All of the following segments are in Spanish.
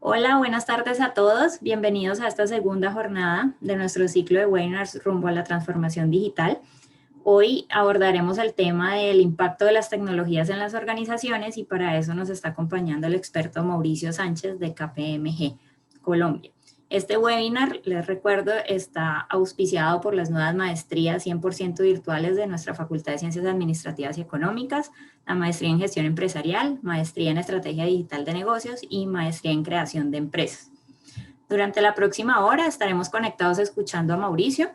Hola, buenas tardes a todos. Bienvenidos a esta segunda jornada de nuestro ciclo de webinars rumbo a la transformación digital. Hoy abordaremos el tema del impacto de las tecnologías en las organizaciones y para eso nos está acompañando el experto Mauricio Sánchez de KPMG, Colombia. Este webinar, les recuerdo, está auspiciado por las nuevas maestrías 100% virtuales de nuestra Facultad de Ciencias Administrativas y Económicas, la maestría en gestión empresarial, maestría en estrategia digital de negocios y maestría en creación de empresas. Durante la próxima hora estaremos conectados escuchando a Mauricio,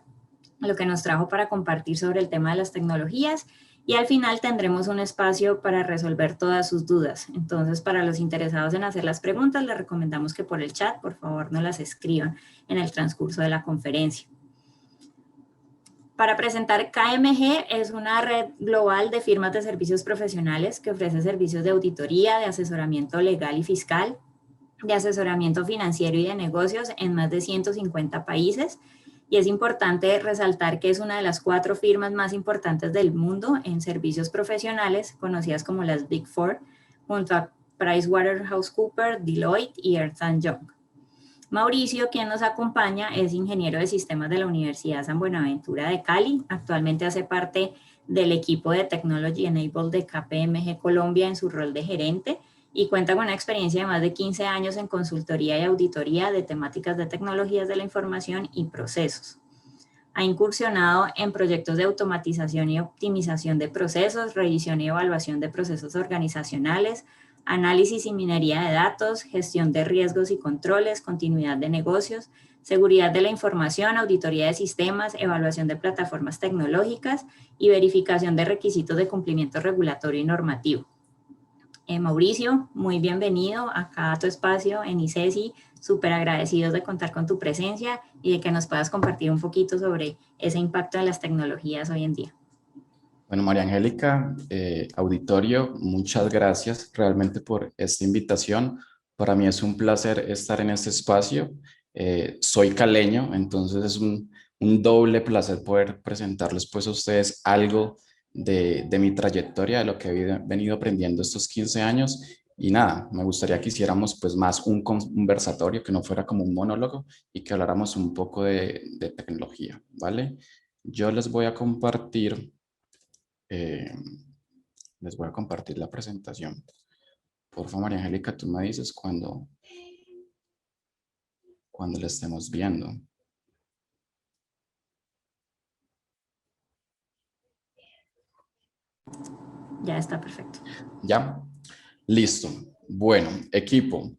lo que nos trajo para compartir sobre el tema de las tecnologías y al final tendremos un espacio para resolver todas sus dudas. Entonces, para los interesados en hacer las preguntas, les recomendamos que por el chat, por favor, nos las escriban en el transcurso de la conferencia. Para presentar, KMG es una red global de firmas de servicios profesionales que ofrece servicios de auditoría, de asesoramiento legal y fiscal, de asesoramiento financiero y de negocios en más de 150 países. Y es importante resaltar que es una de las 4 firmas más importantes del mundo en servicios profesionales, conocidas como las Big Four, junto a PricewaterhouseCoopers, Deloitte y Ernst Young. Mauricio, quien nos acompaña, es ingeniero de sistemas de la Universidad San Buenaventura de Cali. Actualmente hace parte del equipo de Technology Enabled de KPMG Colombia en su rol de gerente y cuenta con una experiencia de más de 15 años en consultoría y auditoría de temáticas de tecnologías de la información y procesos. Ha incursionado en proyectos de automatización y optimización de procesos, revisión y evaluación de procesos organizacionales, análisis y minería de datos, gestión de riesgos y controles, continuidad de negocios, seguridad de la información, auditoría de sistemas, evaluación de plataformas tecnológicas y verificación de requisitos de cumplimiento regulatorio y normativo. Mauricio, muy bienvenido acá a tu espacio en ICESI, súper agradecidos de contar con tu presencia y de que nos puedas compartir un poquito sobre ese impacto de las tecnologías hoy en día. Bueno, María Angélica, auditorio, muchas gracias realmente por esta invitación. Para mí es un placer estar en este espacio. Soy caleño, entonces es un doble placer poder presentarles pues a ustedes algo de mi trayectoria, de lo que he venido aprendiendo estos 15 años. Y nada, me gustaría que hiciéramos pues más un conversatorio, que no fuera como un monólogo y que habláramos un poco de tecnología, ¿vale? Yo les voy a compartir eh, les voy a compartir la presentación. Por favor, María Angélica, tú me dices cuando la estemos viendo. Ya está perfecto. ¿Ya? Listo. Bueno, equipo.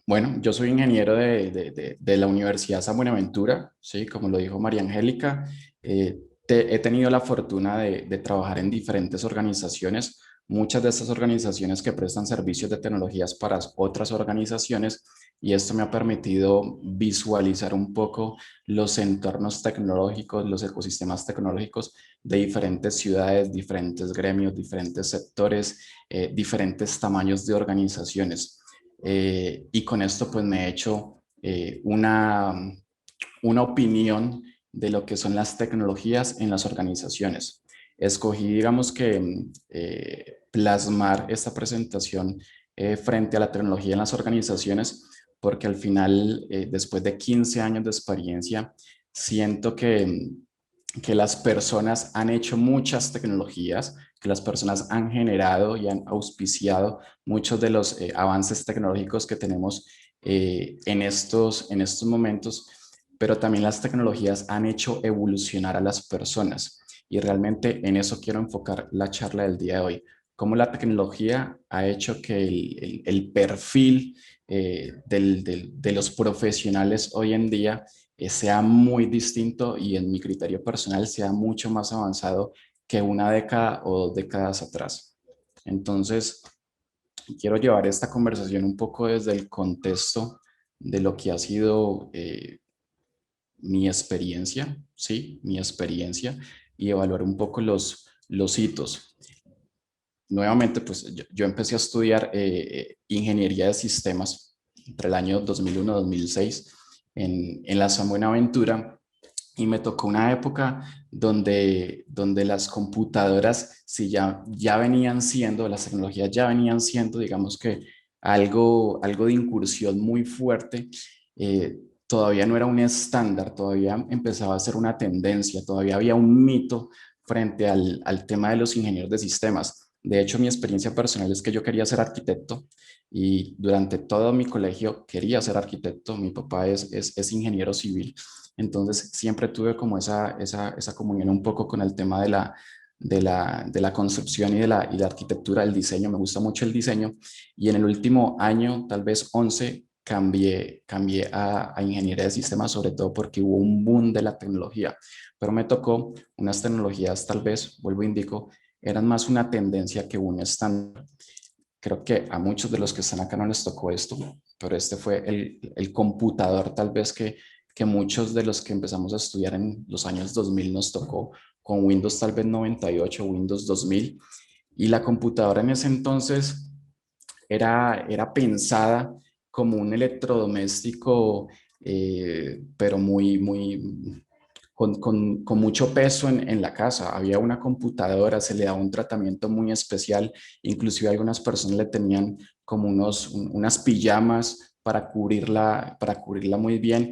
Bueno, yo soy ingeniero de la Universidad San Buenaventura, ¿sí? Como lo dijo María Angélica. He tenido la fortuna de trabajar en diferentes organizaciones, muchas de estas organizaciones que prestan servicios de tecnologías para otras organizaciones, y esto me ha permitido visualizar un poco los entornos tecnológicos, los ecosistemas tecnológicos de diferentes ciudades, diferentes gremios, diferentes sectores, diferentes tamaños de organizaciones. Y con esto pues me he hecho una opinión de lo que son las tecnologías en las organizaciones. Escogí, digamos que, plasmar esta presentación frente a la tecnología en las organizaciones, porque al final, después de 15 años de experiencia, siento que las personas han hecho muchas tecnologías, que las personas han generado y han auspiciado muchos de los avances tecnológicos que tenemos en estos momentos, pero también las tecnologías han hecho evolucionar a las personas. Y realmente en eso quiero enfocar la charla del día de hoy. Cómo la tecnología ha hecho que el perfil de los profesionales hoy en día sea muy distinto y en mi criterio personal sea mucho más avanzado que una década o 2 décadas atrás. Entonces, quiero llevar esta conversación un poco desde el contexto de lo que ha sido mi experiencia, ¿sí? Mi experiencia y evaluar un poco los hitos. Nuevamente, pues yo empecé a estudiar ingeniería de sistemas entre el año 2001 y 2006 en la San Buenaventura, y me tocó una época donde las computadoras, sí, ya venían siendo, las tecnologías ya venían siendo, digamos que algo de incursión muy fuerte. Todavía no era un estándar, todavía empezaba a ser una tendencia, todavía había un mito frente al tema de los ingenieros de sistemas. De hecho, mi experiencia personal es que yo quería ser arquitecto y durante todo mi colegio quería ser arquitecto. Mi papá es ingeniero civil, entonces siempre tuve como esa comunión un poco con el tema de la construcción y la arquitectura, el diseño. Me gusta mucho el diseño y en el último año, tal vez 11, cambié a ingeniería de sistemas, sobre todo porque hubo un boom de la tecnología, pero me tocó unas tecnologías, tal vez, vuelvo a indico, eran más una tendencia que un estándar. Creo que a muchos de los que están acá no les tocó esto, pero este fue el computador tal vez que muchos de los que empezamos a estudiar en los años 2000 nos tocó, con Windows tal vez 98, Windows 2000, y la computadora en ese entonces era pensada como un electrodoméstico, pero con mucho peso en la casa. Había una computadora, se le daba un tratamiento muy especial, inclusive algunas personas le tenían como unas pijamas para cubrirla muy bien.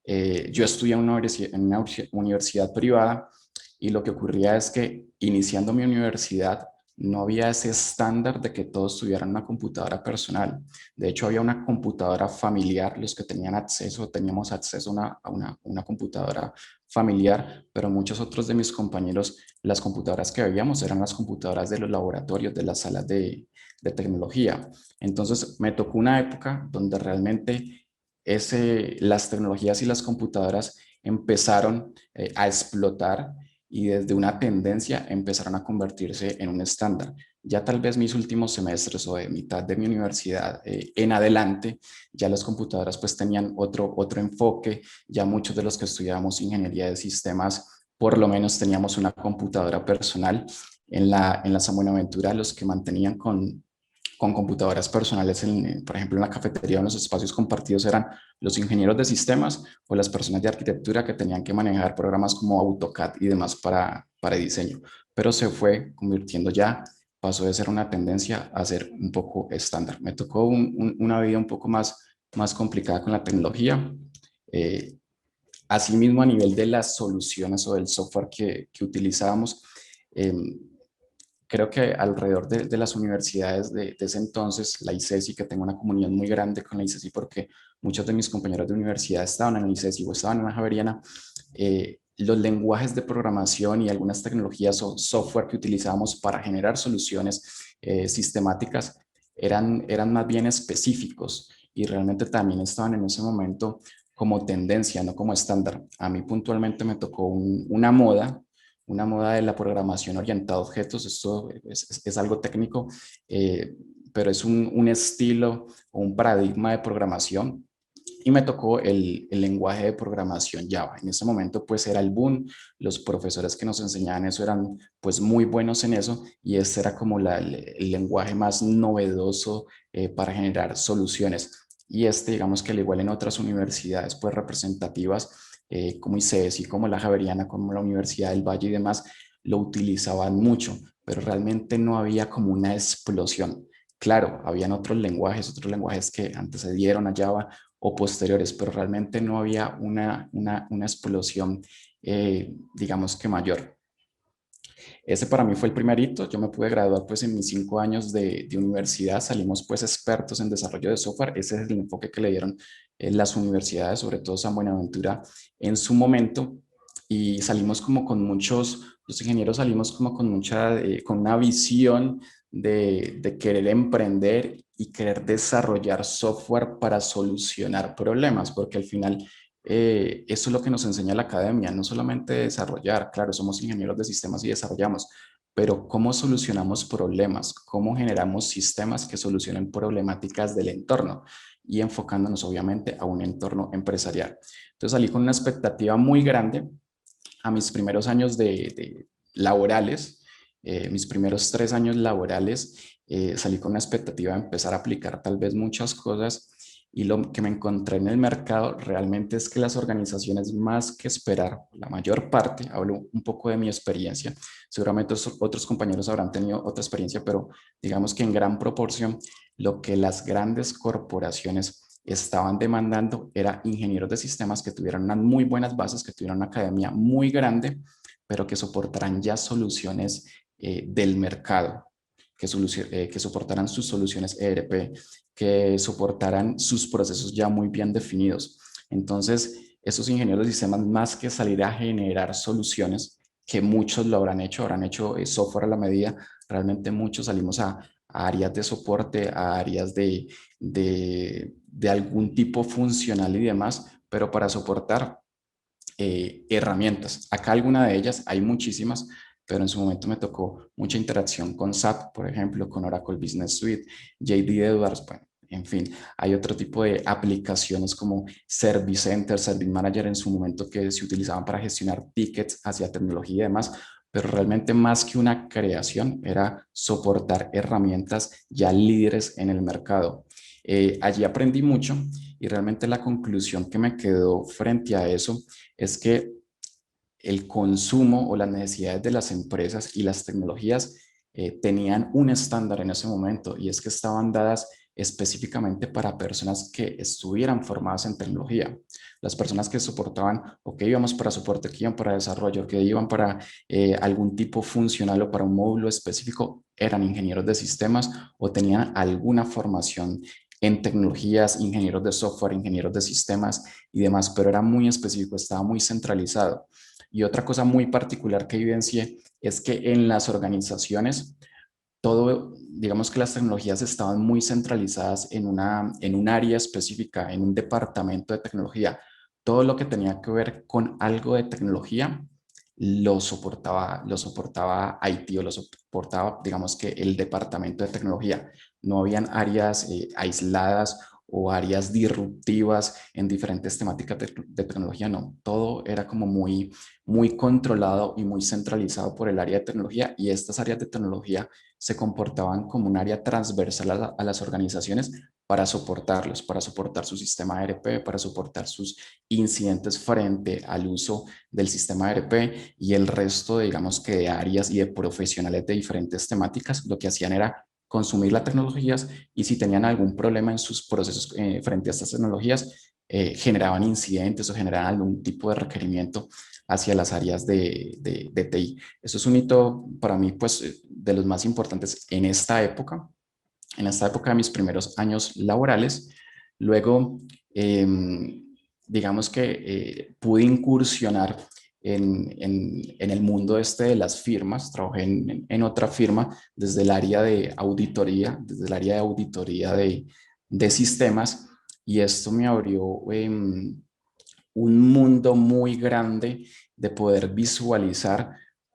Yo estudié en una universidad privada y lo que ocurría es que iniciando mi universidad no había ese estándar de que todos tuvieran una computadora personal. De hecho, había una computadora familiar, los que teníamos acceso a una computadora familiar, pero muchos otros de mis compañeros, las computadoras que veíamos eran las computadoras de los laboratorios, de las salas de tecnología. Entonces, me tocó una época donde realmente las tecnologías y las computadoras empezaron a explotar y desde una tendencia empezaron a convertirse en un estándar. Ya tal vez mis últimos semestres o de mitad de mi universidad en adelante, ya las computadoras pues tenían otro enfoque, ya muchos de los que estudiábamos ingeniería de sistemas, por lo menos teníamos una computadora personal. En la San Buenaventura, los que mantenían con computadoras personales, por ejemplo, en la cafetería o en los espacios compartidos eran los ingenieros de sistemas o las personas de arquitectura que tenían que manejar programas como AutoCAD y demás para diseño. Pero se fue convirtiendo ya, pasó de ser una tendencia a ser un poco estándar. Me tocó una vida un poco más complicada con la tecnología. Eh, Asimismo, a nivel de las soluciones o del software que utilizábamos, eh, creo que alrededor de las universidades de ese entonces, la ICESI, que tengo una comunión muy grande con la ICESI porque muchos de mis compañeros de universidad estaban en la ICESI o estaban en la Javeriana, los lenguajes de programación y algunas tecnologías o software que utilizábamos para generar soluciones sistemáticas eran más bien específicos y realmente también estaban en ese momento como tendencia, no como estándar. A mí puntualmente me tocó una moda de la programación orientada a objetos. Esto es algo técnico, eh, pero es un estilo o un paradigma de programación. Y me tocó el lenguaje de programación Java. En ese momento pues era el boom, los profesores que nos enseñaban eso eran pues muy buenos en eso y este era como el lenguaje más novedoso para generar soluciones. Y digamos que al igual en otras universidades pues representativas, como ICESI, como la Javeriana, como la Universidad del Valle y demás, lo utilizaban mucho, pero realmente no había como una explosión. Claro, habían otros lenguajes que antecedieron a Java o posteriores, pero realmente no había una explosión, digamos que mayor. Ese para mí fue el primer hito. Yo me pude graduar pues en mis 5 años de universidad. Salimos pues expertos en desarrollo de software. Ese es el enfoque que le dieron las universidades, sobre todo San Buenaventura en su momento. Y salimos como los ingenieros salimos como con una visión de querer emprender y querer desarrollar software para solucionar problemas, porque al final eso es lo que nos enseña la academia, no solamente desarrollar, claro, somos ingenieros de sistemas y desarrollamos, pero cómo solucionamos problemas, cómo generamos sistemas que solucionen problemáticas del entorno y enfocándonos obviamente a un entorno empresarial. Entonces salí con una expectativa muy grande a mis primeros años de laborales, mis primeros 3 años laborales, salí con una expectativa de empezar a aplicar tal vez muchas cosas Y lo que me encontré en el mercado realmente es que las organizaciones, más que esperar, la mayor parte, hablo un poco de mi experiencia, seguramente otros compañeros habrán tenido otra experiencia, pero digamos que en gran proporción lo que las grandes corporaciones estaban demandando era ingenieros de sistemas que tuvieran unas muy buenas bases, que tuvieran una academia muy grande, pero que soportaran ya soluciones del mercado, que soportaran sus soluciones ERP, que soportaran sus procesos ya muy bien definidos. Entonces, esos ingenieros de sistemas, más que salir a generar soluciones, que muchos lo habrán hecho software a la medida, realmente muchos salimos a áreas de soporte, a áreas de algún tipo funcional y demás, pero para soportar herramientas. Acá alguna de ellas, hay muchísimas, pero en su momento me tocó mucha interacción con SAP, por ejemplo, con Oracle Business Suite, JD Edwards, bueno, en fin, hay otro tipo de aplicaciones como Service Center, Service Manager en su momento que se utilizaban para gestionar tickets hacia tecnología y demás, pero realmente más que una creación era soportar herramientas ya líderes en el mercado. Allí aprendí mucho y realmente la conclusión que me quedó frente a eso es que el consumo o las necesidades de las empresas y las tecnologías tenían un estándar en ese momento y es que estaban dadas específicamente para personas que estuvieran formadas en tecnología. Las personas que soportaban o que íbamos para soporte, que iban para desarrollo, que iban para algún tipo funcional o para un módulo específico, eran ingenieros de sistemas o tenían alguna formación en tecnologías, ingenieros de software, ingenieros de sistemas y demás, pero era muy específico, estaba muy centralizado. Y otra cosa muy particular que evidencié es que en las organizaciones, todo, digamos que las tecnologías estaban muy centralizadas en un área específica, en un departamento de tecnología. Todo lo que tenía que ver con algo de tecnología lo soportaba IT o lo soportaba, digamos que el departamento de tecnología. No habían áreas aisladas o áreas disruptivas en diferentes temáticas de tecnología, no, todo era como muy controlado y muy centralizado por el área de tecnología y estas áreas de tecnología se comportaban como un área transversal a las organizaciones para soportarlos, para soportar su sistema ERP, para soportar sus incidentes frente al uso del sistema ERP y el resto, digamos que de áreas y de profesionales de diferentes temáticas, lo que hacían era consumir las tecnologías y si tenían algún problema en sus procesos frente a estas tecnologías, generaban incidentes o generaban algún tipo de requerimiento hacia las áreas de TI. Eso es un hito para mí, pues, de los más importantes en esta época de mis primeros años laborales. Luego, eh, digamos que pude incursionar en el mundo este de las firmas. Trabajé en otra firma desde el área de auditoría, desde el área de auditoría de sistemas, y esto me abrió un mundo muy grande de poder visualizar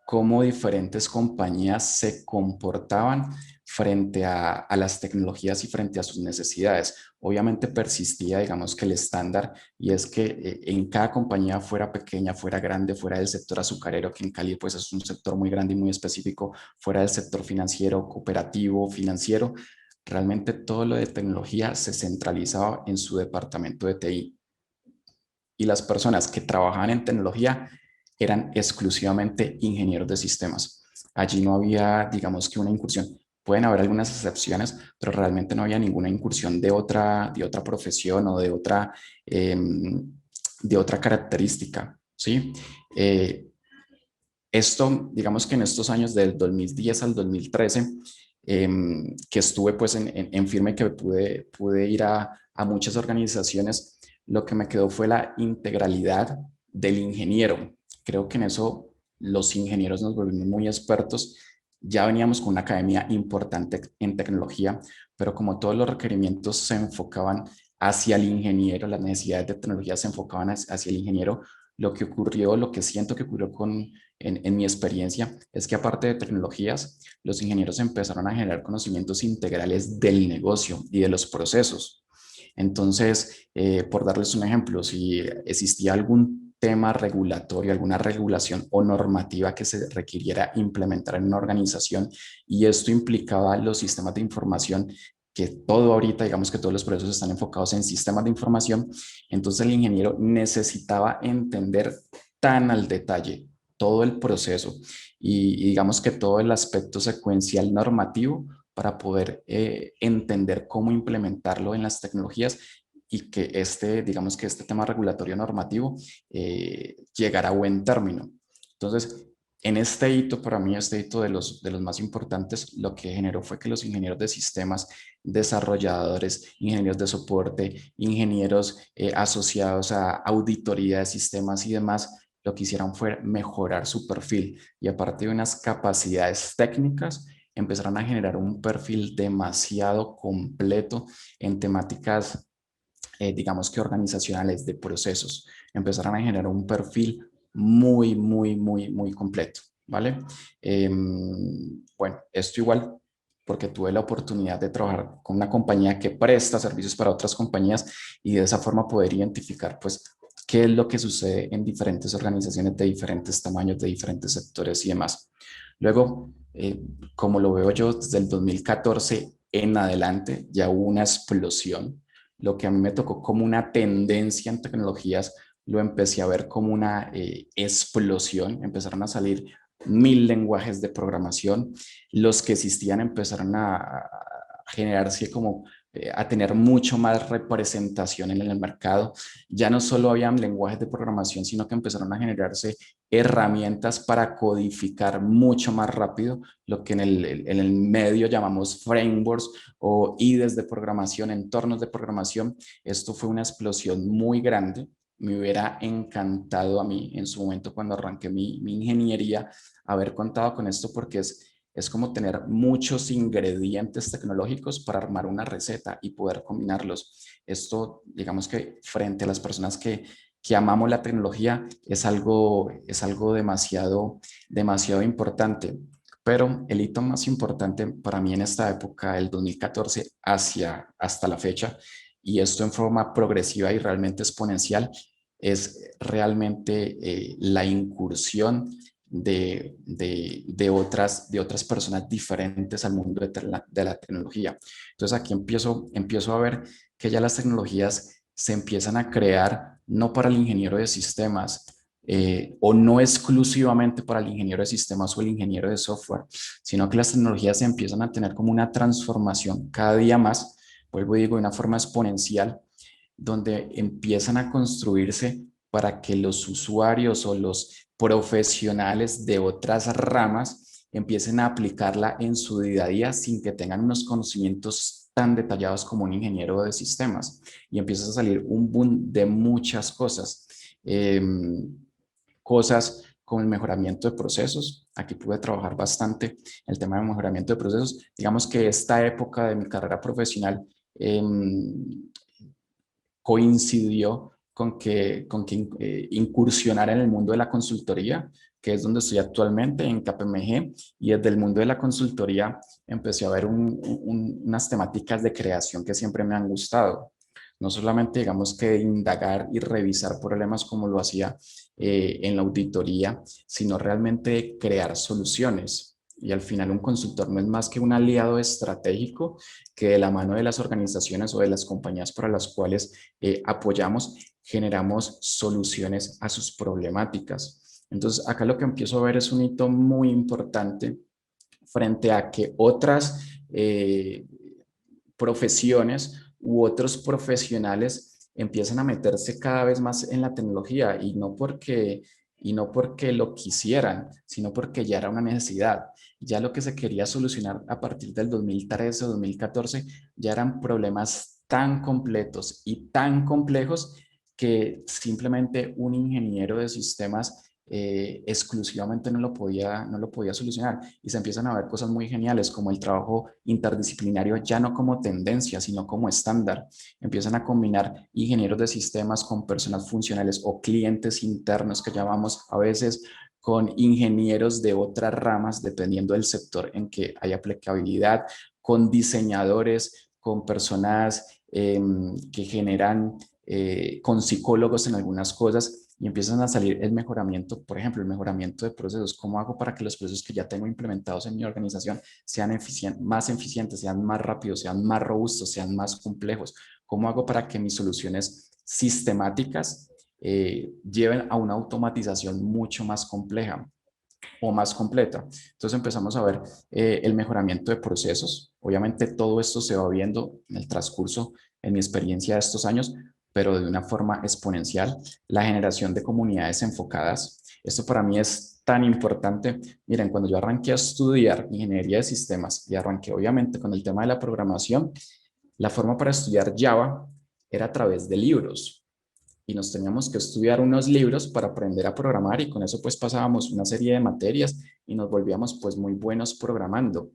cómo diferentes compañías se comportaban frente a las tecnologías y frente a sus necesidades. Obviamente persistía, digamos que el estándar, y es que en cada compañía, fuera pequeña, fuera grande, fuera del sector azucarero, que en Cali pues es un sector muy grande y muy específico, fuera del sector financiero, cooperativo, financiero, realmente todo lo de tecnología se centralizaba en su departamento de TI y las personas que trabajaban en tecnología eran exclusivamente ingenieros de sistemas. Allí no había, digamos que una incursión. Pueden haber algunas excepciones, pero realmente no había ninguna incursión de otra profesión o de otra característica, ¿sí? Esto, digamos que en estos años del 2010 al 2013, que estuve pues en firme, que pude ir a muchas organizaciones, lo que me quedó fue la integralidad del ingeniero. Creo que en eso los ingenieros nos volvimos muy expertos. Ya veníamos con una academia importante en tecnología, pero como todos los requerimientos se enfocaban hacia el ingeniero, las necesidades de tecnología se enfocaban hacia el ingeniero, lo que ocurrió, lo que siento que ocurrió en mi experiencia, es que aparte de tecnologías, los ingenieros empezaron a generar conocimientos integrales del negocio y de los procesos. Entonces, por darles un ejemplo, si existía algún tema regulatorio, alguna regulación o normativa que se requiriera implementar en una organización y esto implicaba los sistemas de información que todo ahorita, digamos que todos los procesos están enfocados en sistemas de información, entonces el ingeniero necesitaba entender tan al detalle todo el proceso y digamos que todo el aspecto secuencial normativo para poder entender cómo implementarlo en las tecnologías y que digamos que este tema regulatorio normativo llegara a buen término. Entonces, en este hito, para mí, este hito de los más importantes, lo que generó fue que los ingenieros de sistemas, desarrolladores, ingenieros de soporte, ingenieros asociados a auditoría de sistemas y demás, lo que hicieron fue mejorar su perfil y a partir de unas capacidades técnicas empezaron a generar un perfil demasiado completo en temáticas, digamos que organizacionales, de procesos. Empezaron a generar un perfil muy completo, ¿vale? Bueno, esto igual porque tuve la oportunidad de trabajar con una compañía que presta servicios para otras compañías y de esa forma poder identificar, pues, qué es lo que sucede en diferentes organizaciones de diferentes tamaños, de diferentes sectores y demás. Luego, como lo veo yo, desde el 2014 en adelante ya hubo una explosión. Lo que a mí me tocó como una tendencia en tecnologías, lo empecé a ver como una explosión. Empezaron a salir 1000 lenguajes de programación. Los que existían empezaron a generarse como a tener mucho más representación en el mercado. Ya no solo habían lenguajes de programación, sino que empezaron a generarse herramientas para codificar mucho más rápido, lo que en el medio llamamos frameworks o IDEs de programación, entornos de programación. Esto fue una explosión muy grande. Me hubiera encantado a mí en su momento cuando arranqué mi ingeniería haber contado con esto porque es como tener muchos ingredientes tecnológicos para armar una receta y poder combinarlos. Esto, digamos que frente a las personas que amamos la tecnología, es algo demasiado importante. Pero el hito más importante para mí en esta época, el 2014 hasta la fecha, y esto en forma progresiva y realmente exponencial, es realmente la incursión de otras personas diferentes al mundo de la tecnología. Entonces aquí empiezo a ver que ya las tecnologías se empiezan a crear no para el ingeniero de sistemas, o no exclusivamente para el ingeniero de sistemas o el ingeniero de software, sino que las tecnologías empiezan a tener como una transformación cada día más, vuelvo y digo, de una forma exponencial, donde empiezan a construirse para que los usuarios o los profesionales de otras ramas empiecen a aplicarla en su día a día sin que tengan unos conocimientos tan detallados como un ingeniero de sistemas. Y empieza a salir un boom de muchas cosas. Eh, Cosas como el mejoramiento de procesos. Aquí pude trabajar bastante el tema de mejoramiento de procesos. Digamos que esta época de mi carrera profesional eh, coincidió con que incursionara en el mundo de la consultoría, que es donde estoy actualmente en KPMG, y desde el mundo de la consultoría empecé a ver unas temáticas de creación que siempre me han gustado. No solamente, digamos, que indagar y revisar problemas como lo hacía en la auditoría, sino realmente crear soluciones. Y al final un consultor no es más que un aliado estratégico que de la mano de las organizaciones o de las compañías para las cuales apoyamos, generamos soluciones a sus problemáticas. Entonces, acá lo que empiezo a ver es un hito muy importante frente a que otras profesiones u otros profesionales empiezan a meterse cada vez más en la tecnología y no porque lo quisieran, sino porque ya era una necesidad. Ya lo que se quería solucionar a partir del 2013 o 2014 ya eran problemas tan completos y tan complejos que simplemente un ingeniero de sistemas exclusivamente no lo podía solucionar y se empiezan a ver cosas muy geniales como el trabajo interdisciplinario ya no como tendencia, sino como estándar. Empiezan a combinar ingenieros de sistemas con personas funcionales o clientes internos que llamamos a veces con ingenieros de otras ramas, dependiendo del sector en que hay aplicabilidad, con diseñadores, con personas que generan, con psicólogos en algunas cosas, y empiezan a salir el mejoramiento, por ejemplo, el mejoramiento de procesos. ¿Cómo hago para que los procesos que ya tengo implementados en mi organización sean más eficientes, sean más rápidos, sean más robustos, sean más complejos? ¿Cómo hago para que mis soluciones sistemáticas lleven a una automatización mucho más compleja o más completa? Entonces empezamos a ver el mejoramiento de procesos. Obviamente todo esto se va viendo en el transcurso, en mi experiencia de estos años, pero de una forma exponencial. La generación de comunidades enfocadas. Esto para mí es tan importante. Miren, cuando yo arranqué a estudiar ingeniería de sistemas y arranqué obviamente con el tema de la programación, la forma para estudiar Java era a través de libros y nos teníamos que estudiar unos libros para aprender a programar y con eso pues pasábamos una serie de materias y nos volvíamos pues muy buenos programando.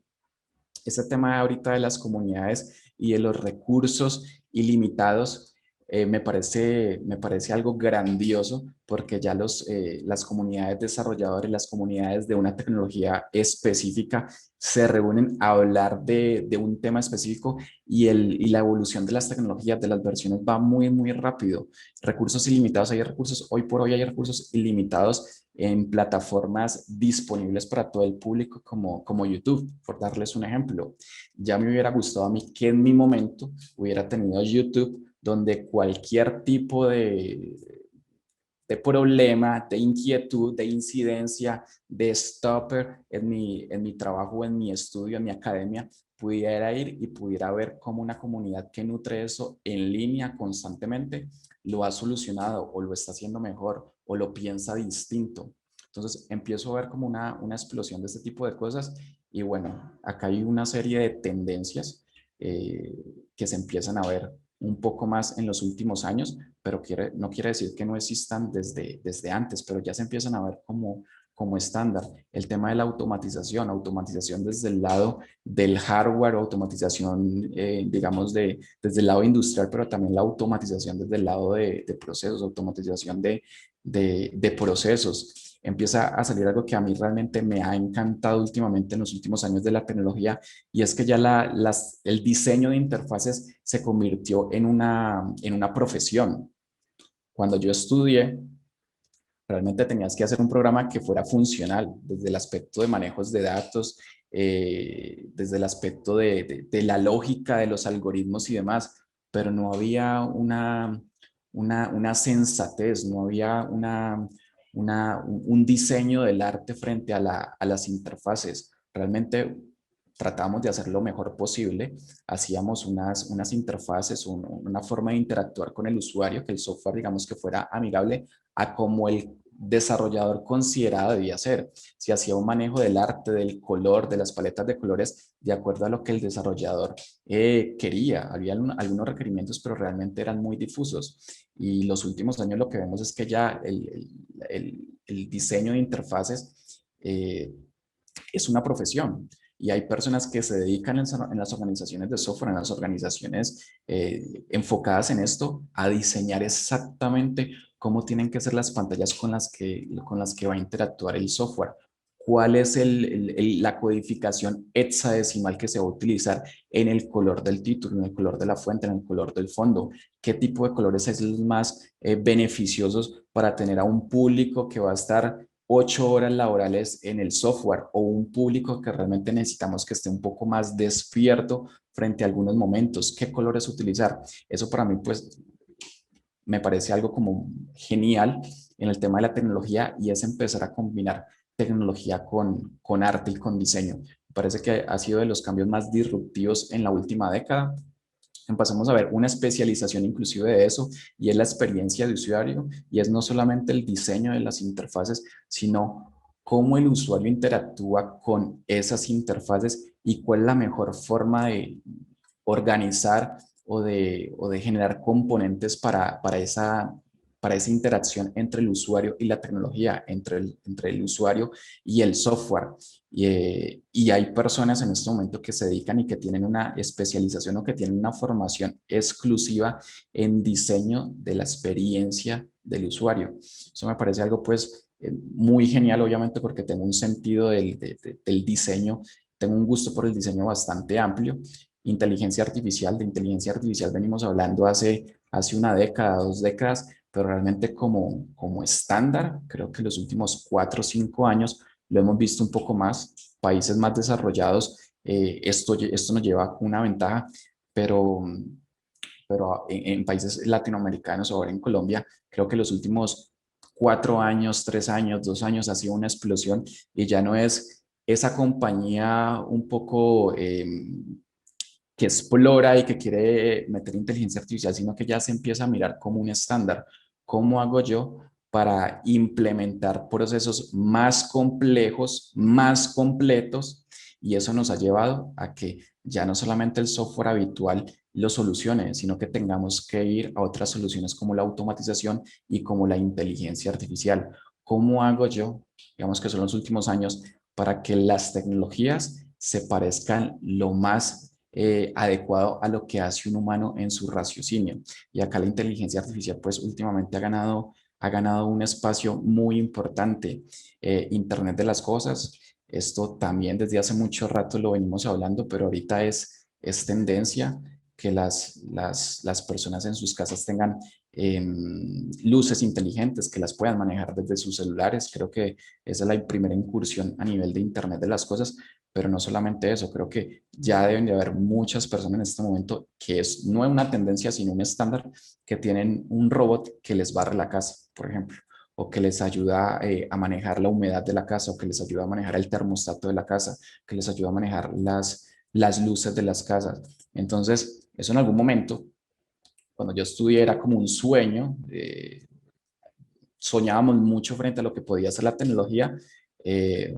Este tema de ahorita de las comunidades y de los recursos ilimitados me parece algo grandioso porque ya las comunidades desarrolladoras, las comunidades de una tecnología específica se reúnen a hablar de un tema específico y la evolución de las tecnologías, de las versiones va muy, muy rápido. Recursos ilimitados, hay recursos, hoy por hoy hay recursos ilimitados en plataformas disponibles para todo el público como YouTube, por darles un ejemplo. Ya me hubiera gustado a mí que en mi momento hubiera tenido YouTube donde cualquier tipo de problema, de inquietud, de incidencia, de stopper en mi trabajo, en mi estudio, en mi academia, pudiera ir y pudiera ver cómo una comunidad que nutre eso en línea constantemente lo ha solucionado o lo está haciendo mejor o lo piensa distinto. Entonces empiezo a ver como una explosión de este tipo de cosas y bueno, acá hay una serie de tendencias eh, que se empiezan a ver un poco más en los últimos años, pero no quiere decir que no existan desde antes, pero ya se empiezan a ver como estándar. El tema de la automatización desde el lado del hardware, automatización, digamos, desde el lado industrial, pero también la automatización desde el lado de procesos, automatización de procesos. Empieza a salir algo que a mí realmente me ha encantado últimamente en los últimos años de la tecnología y es que ya el diseño de interfaces se convirtió en una profesión. Cuando yo estudié, realmente tenías que hacer un programa que fuera funcional desde el aspecto de manejos de datos, desde el aspecto de la lógica de los algoritmos y demás, pero no había una sensatez, no había un diseño del arte frente a las interfaces. Realmente tratamos de hacer lo mejor posible, hacíamos unas interfaces, una forma de interactuar con el usuario, que el software digamos que fuera amigable a como el desarrollador consideraba debía ser. Si hacía un manejo del arte, del color, de las paletas de colores, de acuerdo a lo que el desarrollador quería. Había algunos requerimientos, pero realmente eran muy difusos. Y los últimos años lo que vemos es que ya el diseño de interfaces es una profesión. Y hay personas que se dedican en las organizaciones de software, en las organizaciones enfocadas en esto, a diseñar exactamente cómo tienen que ser las pantallas con las que va a interactuar el software. ¿Cuál es la codificación hexadecimal que se va a utilizar en el color del título, en el color de la fuente, en el color del fondo? ¿Qué tipo de colores es el más beneficiosos para tener a un público que va a estar 8 horas laborales en el software o un público que realmente necesitamos que esté un poco más despierto frente a algunos momentos? ¿Qué colores utilizar? Eso para mí pues me parece algo como genial en el tema de la tecnología y es empezar a combinar tecnología con arte y con diseño. Me parece que ha sido de los cambios más disruptivos en la última década. Empezamos a ver una especialización inclusive de eso y es la experiencia de usuario y es no solamente el diseño de las interfaces, sino cómo el usuario interactúa con esas interfaces y cuál es la mejor forma de organizar o de generar componentes para esa interacción entre el usuario y la tecnología, entre el usuario y el software. Y hay personas en este momento que se dedican y que tienen una especialización o que tienen una formación exclusiva en diseño de la experiencia del usuario. Eso me parece algo pues muy genial, obviamente, porque tengo un sentido del diseño, tengo un gusto por el diseño bastante amplio. De inteligencia artificial venimos hablando hace una década, 2 décadas, pero realmente como estándar, creo que los últimos 4 o 5 años lo hemos visto un poco más. Países más desarrollados, esto nos lleva una ventaja, pero, pero en países latinoamericanos o ahora en Colombia, creo que los últimos 4 años, 3 años, 2 años ha sido una explosión y ya no es esa compañía un poco que explora y que quiere meter inteligencia artificial, sino que ya se empieza a mirar como un estándar. ¿Cómo hago yo para implementar procesos más complejos, más completos? Y eso nos ha llevado a que ya no solamente el software habitual lo solucione, sino que tengamos que ir a otras soluciones como la automatización y como la inteligencia artificial. ¿Cómo hago yo, digamos que son los últimos años, para que las tecnologías se parezcan lo más adecuado a lo que hace un humano en su raciocinio? Y acá la inteligencia artificial pues últimamente ha ganado un espacio muy importante. Internet de las cosas, esto también desde hace mucho rato lo venimos hablando, pero ahorita es tendencia que las personas en sus casas tengan luces inteligentes, que las puedan manejar desde sus celulares. Creo que esa es la primera incursión a nivel de Internet de las cosas, pero no solamente eso, creo que ya deben de haber muchas personas en este momento que es no es una tendencia, sino un estándar, que tienen un robot que les barre la casa, por ejemplo, o que les ayuda a manejar la humedad de la casa, o que les ayuda a manejar el termostato de la casa, que les ayuda a manejar las luces de las casas. Entonces, eso en algún momento, cuando yo estudié, era como un sueño. Soñábamos mucho frente a lo que podía hacer la tecnología,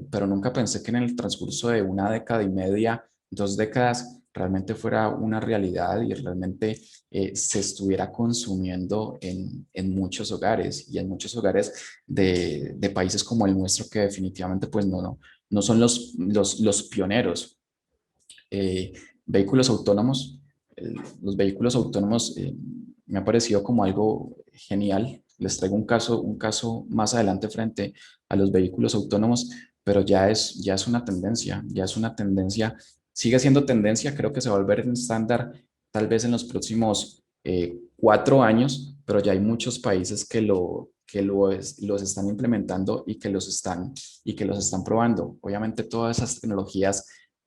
pero nunca pensé que en el transcurso de una década y media, 2 décadas, realmente fuera una realidad y realmente se estuviera consumiendo en muchos hogares y en muchos hogares de países como el nuestro, que definitivamente pues no son los pioneros. eh, Vehículos autónomos. Los vehículos autónomos me ha parecido como algo genial. Les traigo un caso más adelante frente a los vehículos autónomos, pero ya es una tendencia, ya es una tendencia, sigue siendo tendencia, creo que se va a volver un estándar tal vez en los próximos 4 años, pero ya hay muchos países los están implementando y que los están probando. Obviamente todas esas tecnologías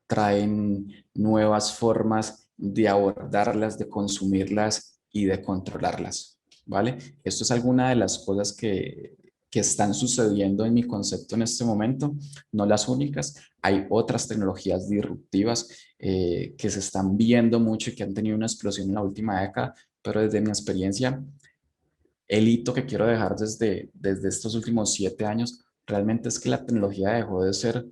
traen nuevas formas de abordarlas, de consumirlas y de controlarlas, ¿vale? Esto es alguna de las cosas que están sucediendo en mi concepto en este momento, no las únicas. Hay otras tecnologías disruptivas que se están viendo mucho y que han tenido una explosión en la última década, pero desde mi experiencia, el hito que quiero dejar desde estos últimos 7 años realmente es que la tecnología dejó de ser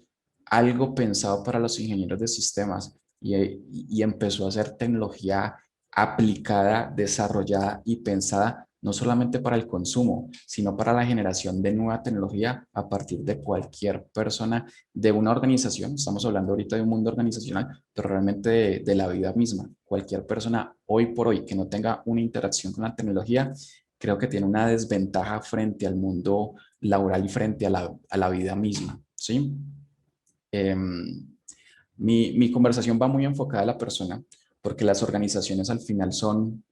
algo pensado para los ingenieros de sistemas y empezó a ser tecnología aplicada, desarrollada y pensada no solamente para el consumo, sino para la generación de nueva tecnología a partir de cualquier persona de una organización. Estamos hablando ahorita de un mundo organizacional, pero realmente de la vida misma. Cualquier persona hoy por hoy que no tenga una interacción con la tecnología, creo que tiene una desventaja frente al mundo laboral y frente a la vida misma, ¿sí? Mi conversación va muy enfocada a la persona, porque las organizaciones al final son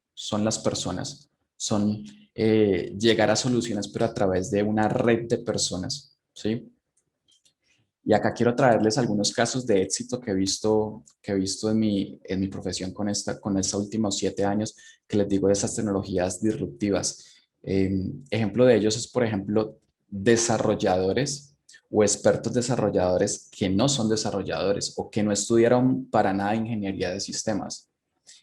las personas, son llegar a soluciones, pero a través de una red de personas, ¿sí? Y acá quiero traerles algunos casos de éxito que he visto en mi profesión con estos últimos 7 años, que les digo de esas tecnologías disruptivas. Ejemplo de ellos es, por ejemplo, desarrolladores o expertos desarrolladores que no son desarrolladores o que no estudiaron para nada ingeniería de sistemas.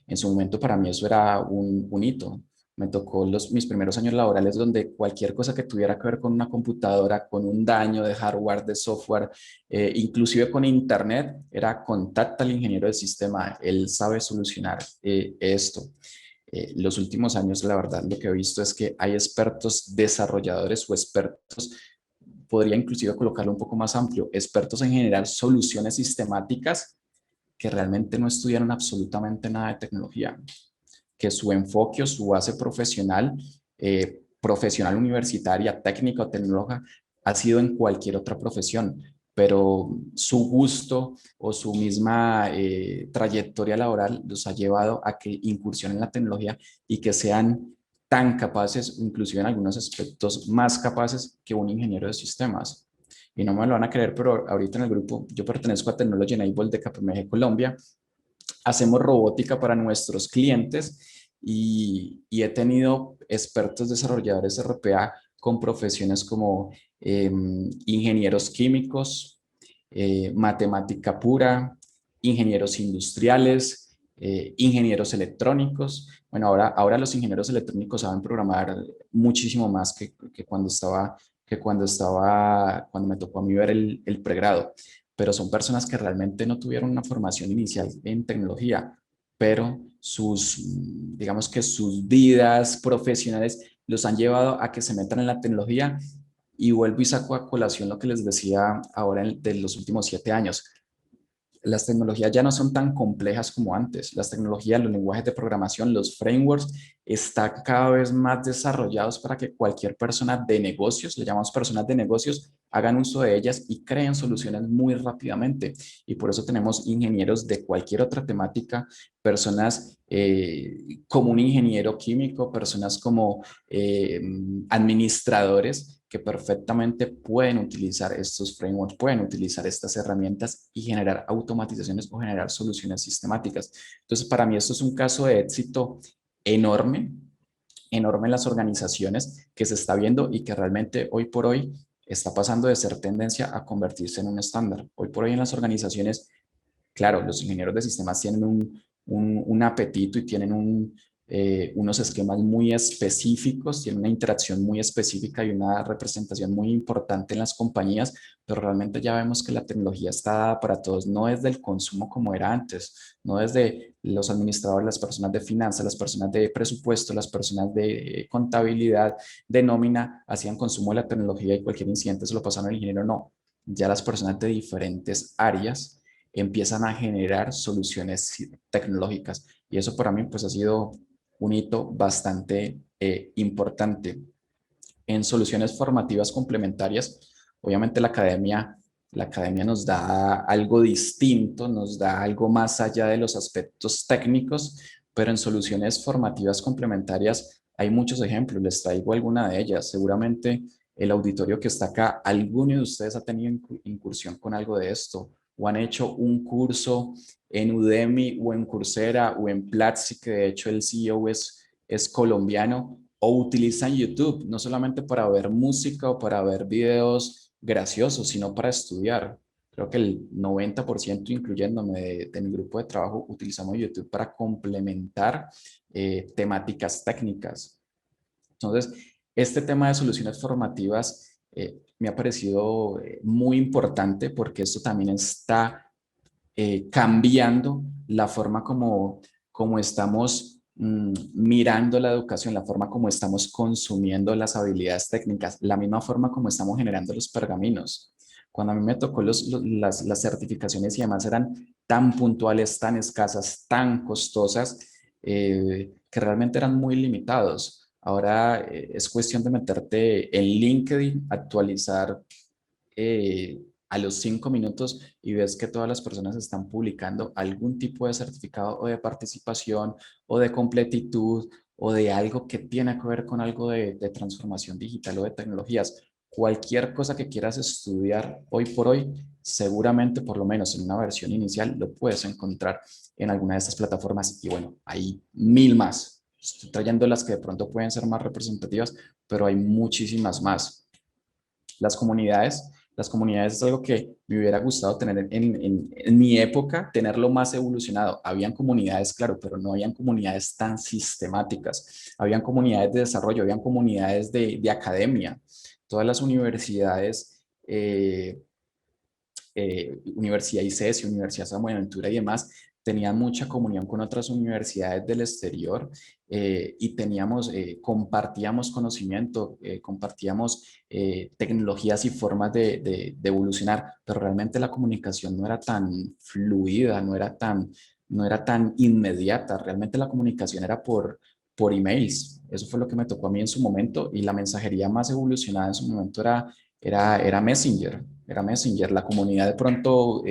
En su momento para mí eso era un hito. Me tocó mis primeros años laborales donde cualquier cosa que tuviera que ver con una computadora, con un daño de hardware, de software, inclusive con internet, era contacta al ingeniero del sistema, él sabe solucionar esto. Los últimos años, la verdad, lo que he visto es que hay expertos desarrolladores o expertos, podría inclusive colocarlo un poco más amplio, expertos en generar soluciones sistemáticas que realmente no estudiaron absolutamente nada de tecnología, que su enfoque o su base profesional, profesional universitaria, técnica o tecnológica, ha sido en cualquier otra profesión, pero su gusto o su misma trayectoria laboral los ha llevado a que incursionen en la tecnología y que sean tan capaces, inclusive en algunos aspectos más capaces que un ingeniero de sistemas. Y no me lo van a creer, pero ahorita en el grupo, yo pertenezco a Technology Enable de KPMG Colombia, hacemos robótica para nuestros clientes y he tenido expertos desarrolladores RPA con profesiones como ingenieros químicos, matemática pura, ingenieros industriales, ingenieros electrónicos. Bueno, ahora los ingenieros electrónicos saben programar muchísimo más que cuando me tocó a mí ver el pregrado, pero son personas que realmente no tuvieron una formación inicial en tecnología, pero digamos que sus vidas profesionales los han llevado a que se metan en la tecnología. Y vuelvo y saco a colación lo que les decía ahora de los últimos 7 años. Las tecnologías ya no son tan complejas como antes. Las tecnologías, los lenguajes de programación, los frameworks están cada vez más desarrollados para que cualquier persona de negocios, le llamamos personas de negocios, hagan uso de ellas y creen soluciones muy rápidamente. Y por eso tenemos ingenieros de cualquier otra temática, personas como un ingeniero químico, personas como administradores que perfectamente pueden utilizar estos frameworks, pueden utilizar estas herramientas y generar automatizaciones o generar soluciones sistemáticas. Entonces, para mí esto es un caso de éxito enorme, enorme en las organizaciones que se está viendo y que realmente hoy por hoy está pasando de ser tendencia a convertirse en un estándar. Hoy por hoy en las organizaciones, claro, los ingenieros de sistemas tienen un apetito y tienen unos esquemas muy específicos, tienen una interacción muy específica y una representación muy importante en las compañías, pero realmente ya vemos que la tecnología está dada para todos, no desde el consumo como era antes, no desde los administradores, las personas de finanzas, las personas de presupuesto, las personas de contabilidad, de nómina, hacían consumo de la tecnología y cualquier incidente se lo pasaron al ingeniero, no. Ya las personas de diferentes áreas empiezan a generar soluciones tecnológicas. Y eso para mí pues ha sido un hito bastante importante. En soluciones formativas complementarias, obviamente la academia nos da algo distinto, nos da algo más allá de los aspectos técnicos, pero en soluciones formativas complementarias hay muchos ejemplos, les traigo alguna de ellas. Seguramente el auditorio que está acá, alguno de ustedes ha tenido incursión con algo de esto o han hecho un curso en Udemy o en Coursera o en Platzi, que de hecho el CEO es colombiano, o utilizan YouTube, no solamente para ver música o para ver videos graciosos, sino para estudiar. Creo que el 90%, incluyéndome de mi grupo de trabajo, utilizamos YouTube para complementar temáticas técnicas. Entonces, este tema de soluciones formativas me ha parecido muy importante porque esto también está cambiando la forma como estamos mirando la educación, la forma como estamos consumiendo las habilidades técnicas, la misma forma como estamos generando los pergaminos. Cuando a mí me tocó las certificaciones y demás eran tan puntuales, tan escasas, tan costosas, que realmente eran muy limitados. Ahora es cuestión de meterte en LinkedIn, actualizar a los 5 minutos y ves que todas las personas están publicando algún tipo de certificado o de participación o de completitud o de algo que tiene que ver con algo de transformación digital o de tecnologías. Cualquier cosa que quieras estudiar hoy por hoy, seguramente por lo menos en una versión inicial lo puedes encontrar en alguna de estas plataformas y bueno, hay mil más. Estoy trayendo las que de pronto pueden ser más representativas, pero hay muchísimas más. Las comunidades, las comunidades es algo que me hubiera gustado tener en mi época, tenerlo más evolucionado. Habían comunidades, claro, pero no habían comunidades tan sistemáticas. Habían comunidades de desarrollo, habían comunidades de academia. Todas las universidades, Universidad ICESI, Universidad San Buenaventura y demás, tenían mucha comunión con otras universidades del exterior y compartíamos conocimiento, compartíamos tecnologías y formas de evolucionar, pero realmente la comunicación no era tan fluida, no era tan inmediata, realmente la comunicación era por emails. Eso fue lo que me tocó a mí en su momento y la mensajería más evolucionada en su momento era Messenger. Era Messenger, la comunidad de pronto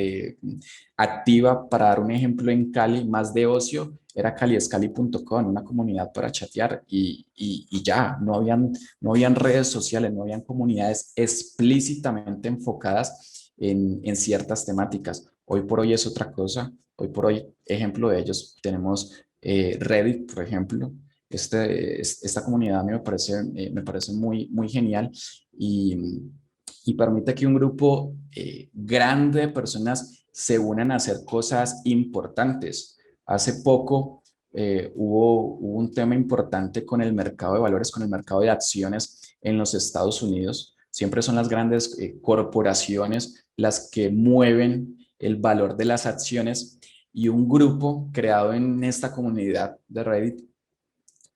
activa, para dar un ejemplo en Cali, más de ocio, era caliescali.com, una comunidad para chatear y ya, no habían redes sociales, no habían comunidades explícitamente enfocadas en ciertas temáticas. Hoy por hoy es otra cosa. Hoy por hoy, ejemplo de ellos, tenemos Reddit, por ejemplo. Esta comunidad a mí me parece muy, muy genial y permite que un grupo grande de personas se unan a hacer cosas importantes. Hace poco hubo un tema importante con el mercado de valores, con el mercado de acciones en los Estados Unidos. Siempre son las grandes corporaciones las que mueven el valor de las acciones y un grupo creado en esta comunidad de Reddit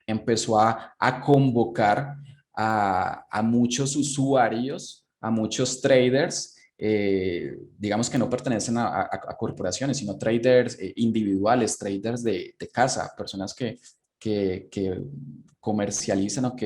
empezó a convocar a muchos usuarios, a muchos traders, digamos que no pertenecen a corporaciones, sino traders individuales, traders de casa, personas que comercializan o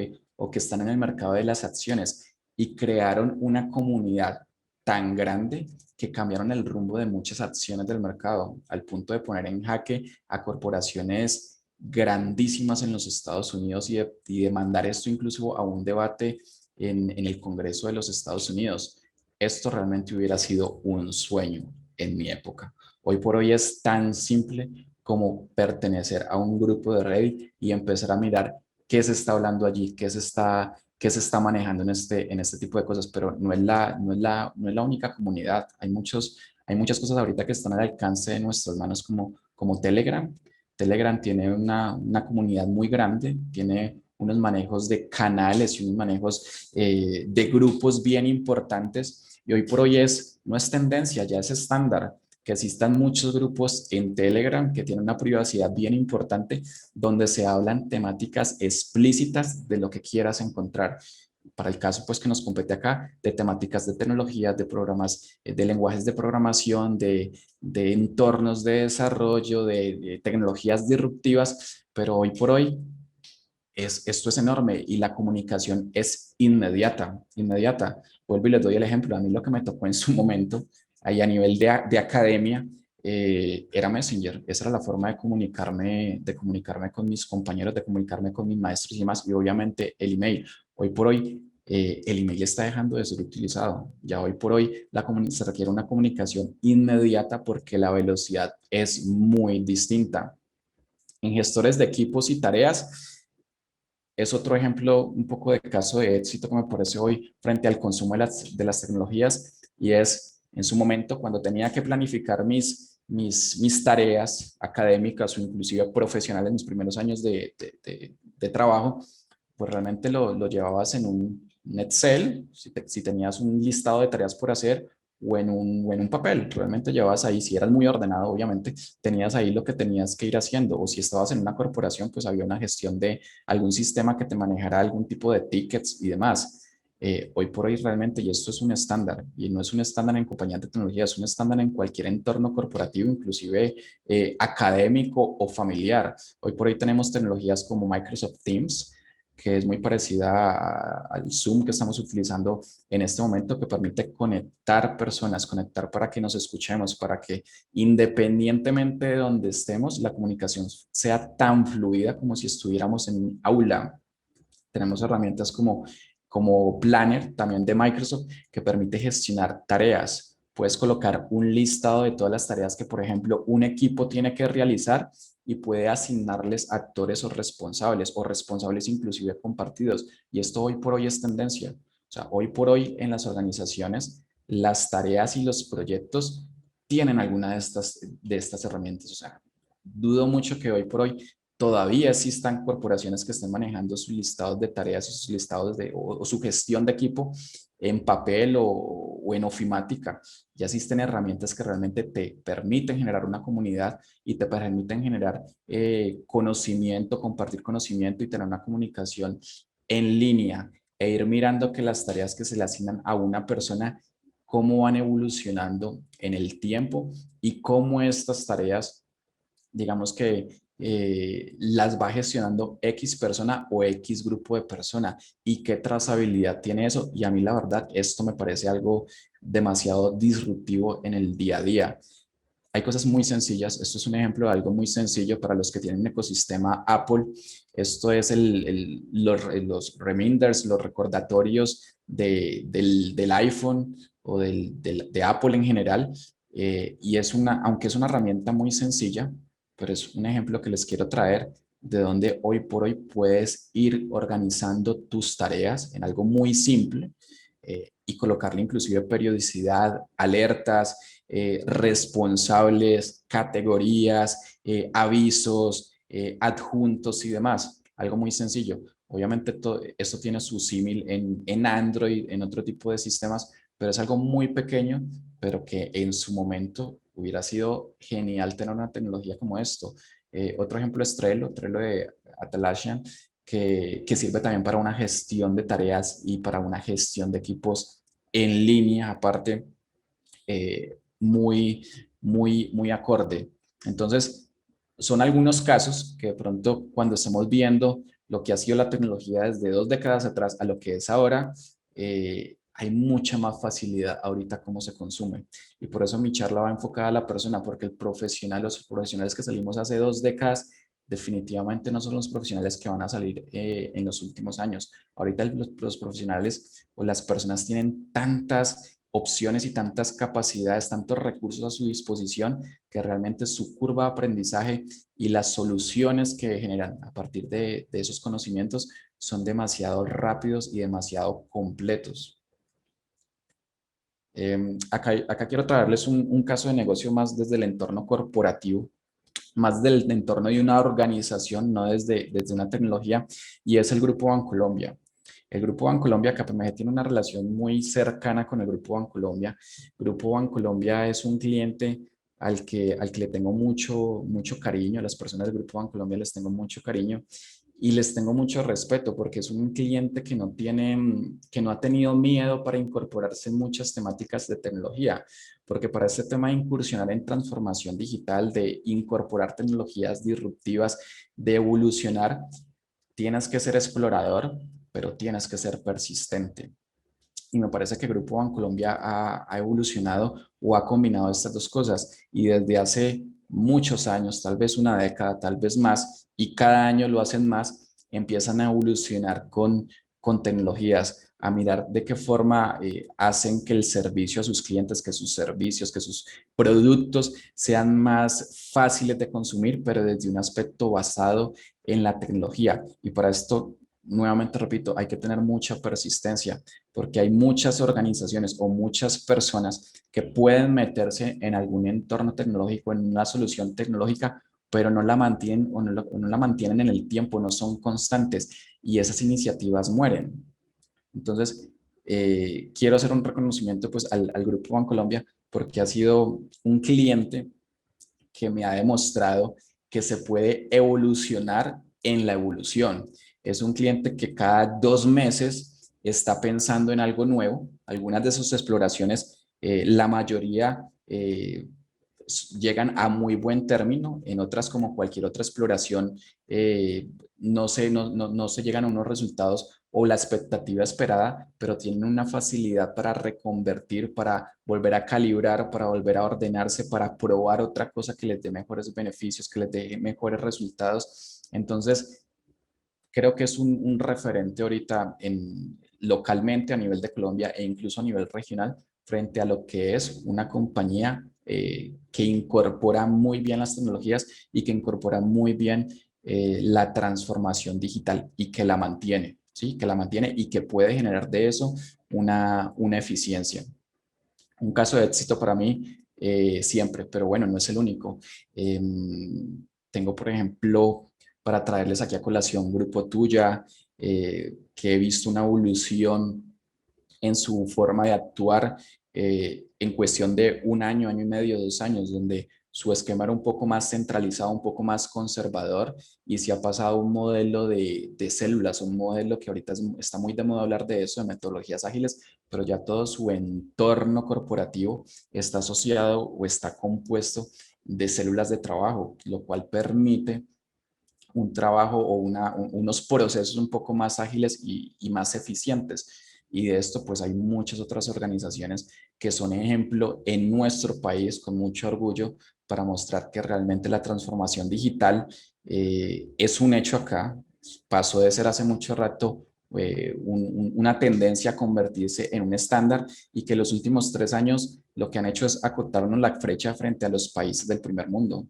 que están en el mercado de las acciones y crearon una comunidad tan grande que cambiaron el rumbo de muchas acciones del mercado, al punto de poner en jaque a corporaciones grandísimas en los Estados Unidos y de mandar esto incluso a un debate en el Congreso de los Estados Unidos. Esto realmente hubiera sido un sueño en mi época. Hoy por hoy es tan simple como pertenecer a un grupo de Reddit y empezar a mirar qué se está hablando allí, qué se está manejando en este tipo de cosas, pero no es la única comunidad. Hay muchas cosas ahorita que están al alcance de nuestras manos como Telegram. Telegram tiene una comunidad muy grande, tiene unos manejos de canales y unos manejos de grupos bien importantes y hoy por hoy no es tendencia, ya es estándar que existan muchos grupos en Telegram que tienen una privacidad bien importante donde se hablan temáticas explícitas de lo que quieras encontrar. Para el caso pues que nos compete acá, de temáticas de tecnologías, de programas, de lenguajes de programación, de entornos de desarrollo, de tecnologías disruptivas, pero hoy por hoy esto es enorme y la comunicación es inmediata, inmediata. Vuelvo y les doy el ejemplo. A mí lo que me tocó en su momento, ahí a nivel de academia, era Messenger. Esa era la forma de comunicarme con mis compañeros, de comunicarme con mis maestros y demás. Y obviamente el email. Hoy por hoy, el email está dejando de ser utilizado. Ya hoy por hoy se requiere una comunicación inmediata porque la velocidad es muy distinta. En gestores de equipos y tareas, es otro ejemplo, un poco de caso de éxito que me parece hoy frente al consumo de las tecnologías y es en su momento cuando tenía que planificar mis tareas académicas o inclusive profesionales, mis primeros años de trabajo, pues realmente lo llevabas en un Excel, si tenías un listado de tareas por hacer o en un papel, realmente llevabas ahí, si eras muy ordenado, obviamente, tenías ahí lo que tenías que ir haciendo, o si estabas en una corporación, pues había una gestión de algún sistema que te manejara algún tipo de tickets y demás. Hoy por hoy realmente, y esto es un estándar, y no es un estándar en compañías de tecnología, es un estándar en cualquier entorno corporativo, inclusive académico o familiar. Hoy por hoy tenemos tecnologías como Microsoft Teams, que es muy parecida al Zoom que estamos utilizando en este momento, que permite conectar personas, conectar para que nos escuchemos, para que independientemente de donde estemos, la comunicación sea tan fluida como si estuviéramos en un aula. Tenemos herramientas como Planner, también de Microsoft, que permite gestionar tareas. Puedes colocar un listado de todas las tareas que, por ejemplo, un equipo tiene que realizar y puede asignarles actores o responsables inclusive compartidos. Y esto hoy por hoy es tendencia. O sea, hoy por hoy en las organizaciones, las tareas y los proyectos tienen alguna de estas herramientas. O sea, dudo mucho que hoy por hoy todavía existan corporaciones que estén manejando sus listados de tareas y sus listados o su gestión de equipo en papel o en ofimática. Ya existen herramientas que realmente te permiten generar una comunidad y te permiten generar conocimiento, compartir conocimiento y tener una comunicación en línea e ir mirando que las tareas que se le asignan a una persona, cómo van evolucionando en el tiempo y cómo estas tareas digamos que las va gestionando X persona o X grupo de persona y qué trazabilidad tiene eso. Y a mí la verdad, esto me parece algo demasiado disruptivo en el día a día. hay cosas muy sencillas. Esto es un ejemplo de algo muy sencillo para los que tienen un ecosistema Apple. Esto es los reminders, los recordatorios del iPhone o de Apple en general. Y aunque es una herramienta muy sencilla, pero es un ejemplo que les quiero traer de donde hoy por hoy puedes ir organizando tus tareas en algo muy simple, y colocarle inclusive periodicidad, alertas, responsables, categorías, avisos, adjuntos y demás. Algo muy sencillo. Obviamente esto tiene su símil en Android, en otro tipo de sistemas, pero es algo muy pequeño, pero que en su momento hubiera sido genial tener una tecnología como esto. Otro ejemplo es Trello de Atlassian, que sirve también para una gestión de tareas y para una gestión de equipos en línea, aparte, muy acorde. Entonces, son algunos casos que de pronto cuando estamos viendo lo que ha sido la tecnología desde 2 décadas atrás a lo que es ahora, hay mucha más facilidad ahorita cómo se consume. Y por eso mi charla va enfocada a la persona, porque los profesionales que salimos hace 2 décadas, definitivamente no son los profesionales que van a salir en los últimos años. Ahorita los profesionales o las personas tienen tantas opciones y tantas capacidades, tantos recursos a su disposición, que realmente su curva de aprendizaje y las soluciones que generan a partir de esos conocimientos son demasiado rápidos y demasiado completos. Acá quiero traerles un caso de negocio más desde el entorno corporativo, más del entorno de una organización, no desde una tecnología, y es el Grupo Bancolombia. El Grupo Bancolombia, KPMG, tiene una relación muy cercana con el Grupo Bancolombia. Grupo Bancolombia es un cliente al que le tengo mucho cariño. A las personas del Grupo Bancolombia les tengo mucho cariño y les tengo mucho respeto porque es un cliente que no ha tenido miedo para incorporarse en muchas temáticas de tecnología, porque para este tema de incursionar en transformación digital, de incorporar tecnologías disruptivas, de evolucionar, tienes que ser explorador, pero tienes que ser persistente. Y me parece que Grupo Bancolombia ha evolucionado o ha combinado estas dos cosas. Y desde hace muchos años, tal vez una década, tal vez más, y cada año lo hacen más, empiezan a evolucionar con tecnologías, a mirar de qué forma hacen que el servicio a sus clientes, que sus servicios, que sus productos sean más fáciles de consumir, pero desde un aspecto basado en la tecnología. Y para esto, nuevamente repito, hay que tener mucha persistencia, porque hay muchas organizaciones o muchas personas que pueden meterse en algún entorno tecnológico, en una solución tecnológica, pero no la mantienen o no la mantienen en el tiempo, no son constantes y esas iniciativas mueren. Entonces, quiero hacer un reconocimiento pues al Grupo Bancolombia porque ha sido un cliente que me ha demostrado que se puede evolucionar en la evolución. Es un cliente que cada 2 meses está pensando en algo nuevo. Algunas de sus exploraciones, la mayoría llegan a muy buen término, en otras como cualquier otra exploración, no se llegan a unos resultados o la expectativa esperada, pero tienen una facilidad para reconvertir, para volver a calibrar, para volver a ordenarse, para probar otra cosa que les dé mejores beneficios, que les dé mejores resultados. Entonces, creo que es un referente ahorita localmente a nivel de Colombia e incluso a nivel regional frente a lo que es una compañía que incorpora muy bien las tecnologías y que incorpora muy bien la transformación digital y que la mantiene, ¿sí? Que la mantiene y que puede generar de eso una eficiencia. Un caso de éxito para mí siempre, pero bueno, no es el único. Eh, Tengo, por ejemplo, para traerles aquí a colación Grupo Tuya, que he visto una evolución en su forma de actuar en cuestión de un año, año y medio, 2 años, donde su esquema era un poco más centralizado, un poco más conservador y se ha pasado a un modelo de células, un modelo que ahorita está muy de moda hablar de eso, de metodologías ágiles, pero ya todo su entorno corporativo está asociado o está compuesto de células de trabajo, lo cual permite un trabajo o unos procesos un poco más ágiles y más eficientes. Y de esto, pues hay muchas otras organizaciones que son ejemplo en nuestro país con mucho orgullo para mostrar que realmente la transformación digital es un hecho acá. Pasó de ser hace mucho rato una tendencia a convertirse en un estándar y que los últimos 3 años lo que han hecho es acotarnos la brecha frente a los países del primer mundo.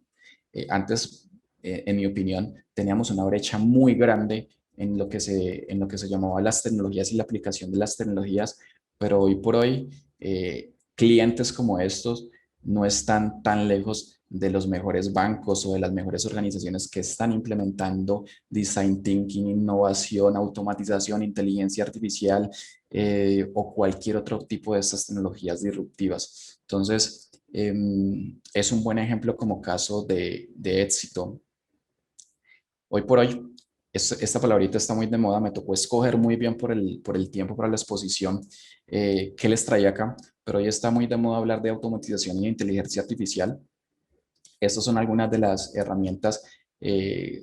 Antes, en mi opinión, teníamos una brecha muy grande en lo que se llamaba las tecnologías y la aplicación de las tecnologías, pero hoy por hoy clientes como estos no están tan lejos de los mejores bancos o de las mejores organizaciones que están implementando design thinking, innovación, automatización, inteligencia artificial o cualquier otro tipo de estas tecnologías disruptivas. Entonces, es un buen ejemplo como caso de éxito. Hoy por hoy, esta palabrita está muy de moda, me tocó escoger muy bien por el tiempo para la exposición que les traía acá, pero hoy está muy de moda hablar de automatización y inteligencia artificial. Estas son algunas de las herramientas eh,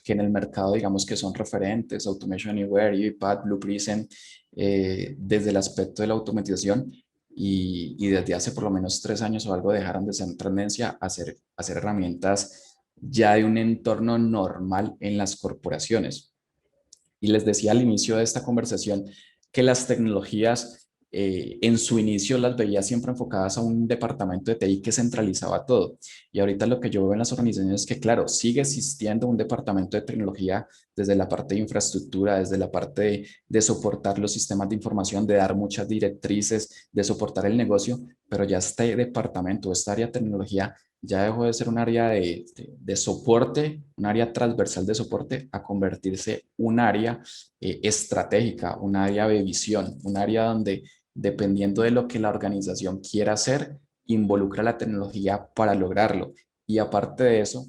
que en el mercado digamos que son referentes, Automation Anywhere, UiPath, Blue Prism, desde el aspecto de la automatización y desde hace por lo menos 3 años o algo dejaron de ser tendencia a hacer herramientas ya de un entorno normal en las corporaciones. Y les decía al inicio de esta conversación que las tecnologías en su inicio las veía siempre enfocadas a un departamento de TI que centralizaba todo. Y ahorita lo que yo veo en las organizaciones es que, claro, sigue existiendo un departamento de tecnología desde la parte de infraestructura, desde la parte de soportar los sistemas de información, de dar muchas directrices, de soportar el negocio, pero ya este departamento, esta área de tecnología ya dejó de ser un área de soporte, un área transversal de soporte, a convertirse un área estratégica, un área de visión, un área donde, dependiendo de lo que la organización quiera hacer, involucra la tecnología para lograrlo. Y aparte de eso,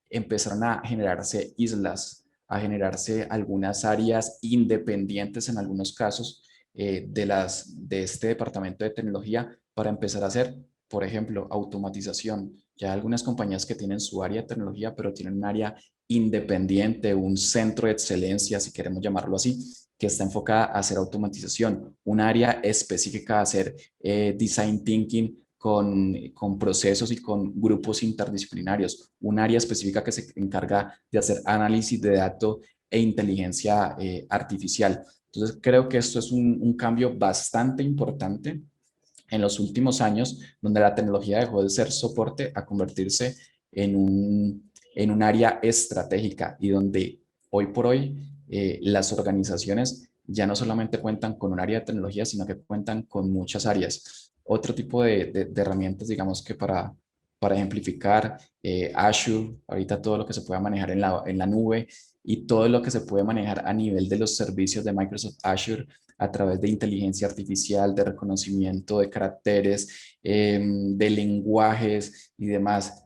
empezaron a generarse islas, a generarse algunas áreas independientes en algunos casos de este departamento de tecnología para empezar a hacer, por ejemplo, automatización. Ya hay algunas compañías que tienen su área de tecnología, pero tienen un área independiente, un centro de excelencia, si queremos llamarlo así, que está enfocada a hacer automatización, un área específica a hacer design thinking con procesos y con grupos interdisciplinarios, un área específica que se encarga de hacer análisis de datos e inteligencia artificial. Entonces, creo que esto es un cambio bastante importante en los últimos años, donde la tecnología dejó de ser soporte a convertirse en un área estratégica y donde hoy por hoy las organizaciones ya no solamente cuentan con un área de tecnología, sino que cuentan con muchas áreas. Otro tipo de herramientas, digamos que para ejemplificar, Azure, ahorita todo lo que se pueda manejar en la nube y todo lo que se puede manejar a nivel de los servicios de Microsoft Azure a través de inteligencia artificial, de reconocimiento de caracteres, de lenguajes y demás.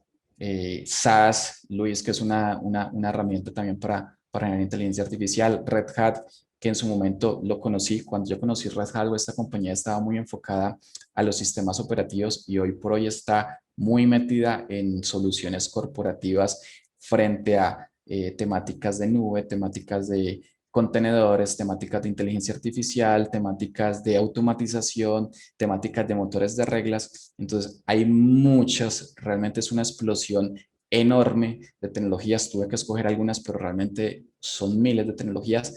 SAS, Luis, que es una herramienta también para generar inteligencia artificial, Red Hat, que en su momento lo conocí. Cuando yo conocí Red Hat, esta compañía estaba muy enfocada a los sistemas operativos y hoy por hoy está muy metida en soluciones corporativas frente a temáticas de nube, temáticas de contenedores, temáticas de inteligencia artificial, temáticas de automatización, temáticas de motores de reglas. Entonces, hay muchas, realmente es una explosión enorme de tecnologías. Tuve que escoger algunas, pero realmente son miles de tecnologías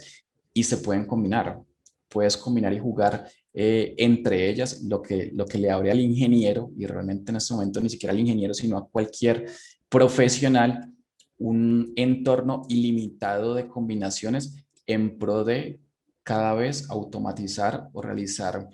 y se pueden combinar. Puedes combinar y jugar entre ellas lo que le abre al ingeniero, y realmente en este momento ni siquiera al ingeniero, sino a cualquier profesional, un entorno ilimitado de combinaciones en pro de cada vez automatizar o realizar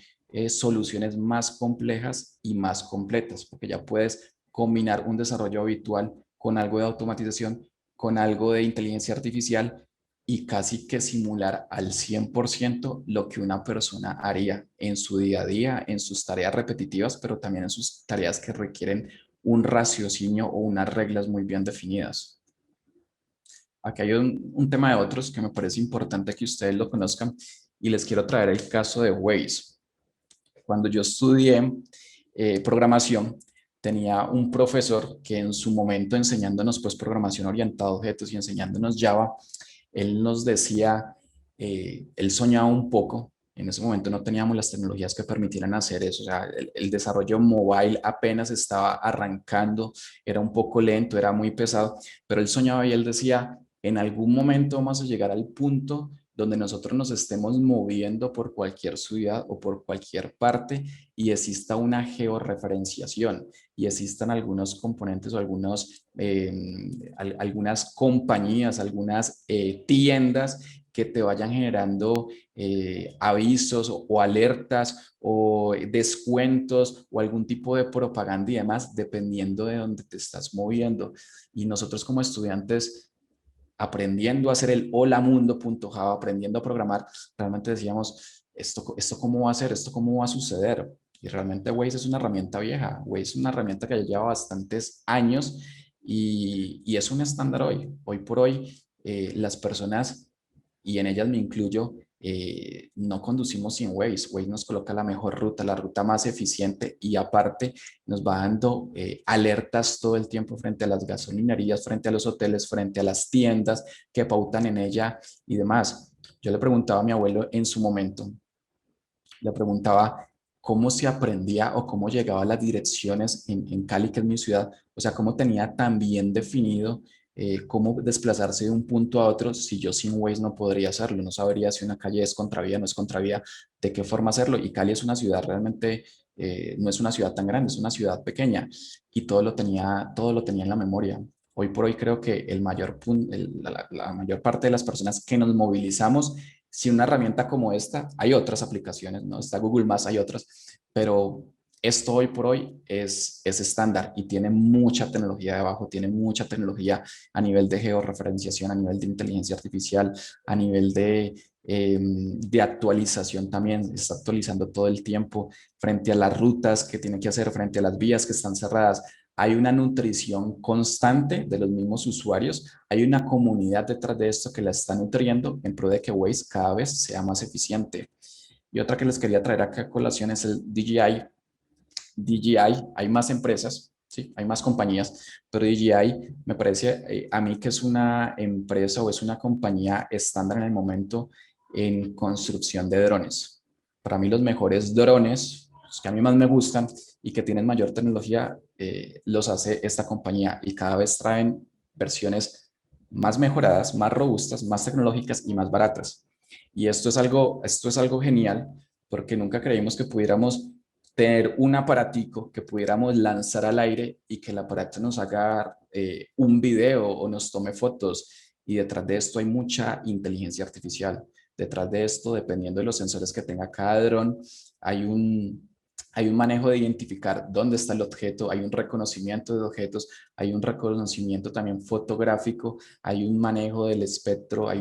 soluciones más complejas y más completas, porque ya puedes combinar un desarrollo habitual con algo de automatización, con algo de inteligencia artificial y casi que simular al 100% lo que una persona haría en su día a día, en sus tareas repetitivas, pero también en sus tareas que requieren un raciocinio o unas reglas muy bien definidas. Aquí hay un tema de otros que me parece importante que ustedes lo conozcan y les quiero traer el caso de Waze. Cuando yo estudié programación, tenía un profesor que en su momento enseñándonos pues programación orientada a objetos y enseñándonos Java, él nos decía, él soñaba un poco En ese momento no teníamos las tecnologías que permitieran hacer eso. O sea, el desarrollo mobile apenas estaba arrancando, era un poco lento, era muy pesado, pero él soñaba y él decía, en algún momento vamos a llegar al punto donde nosotros nos estemos moviendo por cualquier ciudad o por cualquier parte y exista una georreferenciación y existan algunos componentes o algunas compañías, algunas tiendas que te vayan generando avisos o alertas o descuentos o algún tipo de propaganda y demás, dependiendo de dónde te estás moviendo. Y nosotros como estudiantes, aprendiendo a hacer el hola mundo.java, aprendiendo a programar, realmente decíamos, ¿esto cómo va a ser? ¿Esto cómo va a suceder? Y realmente Waze es una herramienta vieja. Waze es una herramienta que ya lleva bastantes años y es un estándar hoy. Hoy por hoy, las personas, y en ellas me incluyo, no conducimos sin Waze. Waze nos coloca la mejor ruta, la ruta más eficiente y aparte nos va dando alertas todo el tiempo frente a las gasolinerías, frente a los hoteles, frente a las tiendas que pautan en ella y demás. Yo le preguntaba a mi abuelo en su momento, le preguntaba cómo se aprendía o cómo llegaba a las direcciones en Cali, que es mi ciudad, o sea, cómo tenía tan bien definido cómo desplazarse de un punto a otro si yo sin Waze no podría hacerlo, no sabría si una calle es contravía, no es contravía, de qué forma hacerlo. Y Cali es una ciudad realmente, no es una ciudad tan grande, es una ciudad pequeña y todo lo tenía en la memoria. Hoy por hoy creo que la mayor parte de las personas que nos movilizamos si una herramienta como esta, hay otras aplicaciones, ¿no? Está Google Maps, hay otras, pero esto hoy por hoy es estándar y tiene mucha tecnología debajo, tiene mucha tecnología a nivel de georreferenciación, a nivel de inteligencia artificial, a nivel de actualización también, está actualizando todo el tiempo frente a las rutas que tiene que hacer, frente a las vías que están cerradas. Hay una nutrición constante de los mismos usuarios, hay una comunidad detrás de esto que la está nutriendo en pro de que Waze cada vez sea más eficiente. Y otra que les quería traer acá a colación es el DJI. DJI, hay más empresas, sí, hay más compañías, pero DJI me parece a mí que es una empresa o es una compañía estándar en el momento en construcción de drones. Para mí los mejores drones, los que a mí más me gustan y que tienen mayor tecnología, los hace esta compañía y cada vez traen versiones más mejoradas, más robustas, más tecnológicas y más baratas. Y esto es algo genial porque nunca creímos que pudiéramos tener un aparatico que pudiéramos lanzar al aire y que el aparato nos haga un video o nos tome fotos. Y detrás de esto hay mucha inteligencia artificial. Detrás de esto, dependiendo de los sensores que tenga cada dron, hay hay un manejo de identificar dónde está el objeto, hay un reconocimiento de objetos, hay un reconocimiento también fotográfico, hay un manejo del espectro, hay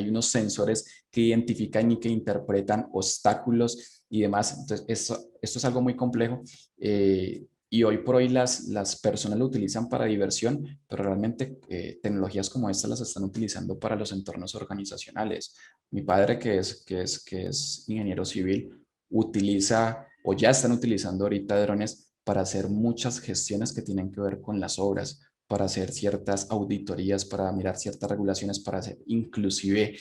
unos sensores que identifican y que interpretan obstáculos y demás. Entonces, esto es algo muy complejo y hoy por hoy las personas lo utilizan para diversión, pero realmente tecnologías como esta las están utilizando para los entornos organizacionales. Mi padre, que es ingeniero civil, utiliza o ya están utilizando ahorita drones para hacer muchas gestiones que tienen que ver con las obras, para hacer ciertas auditorías, para mirar ciertas regulaciones, para hacer inclusive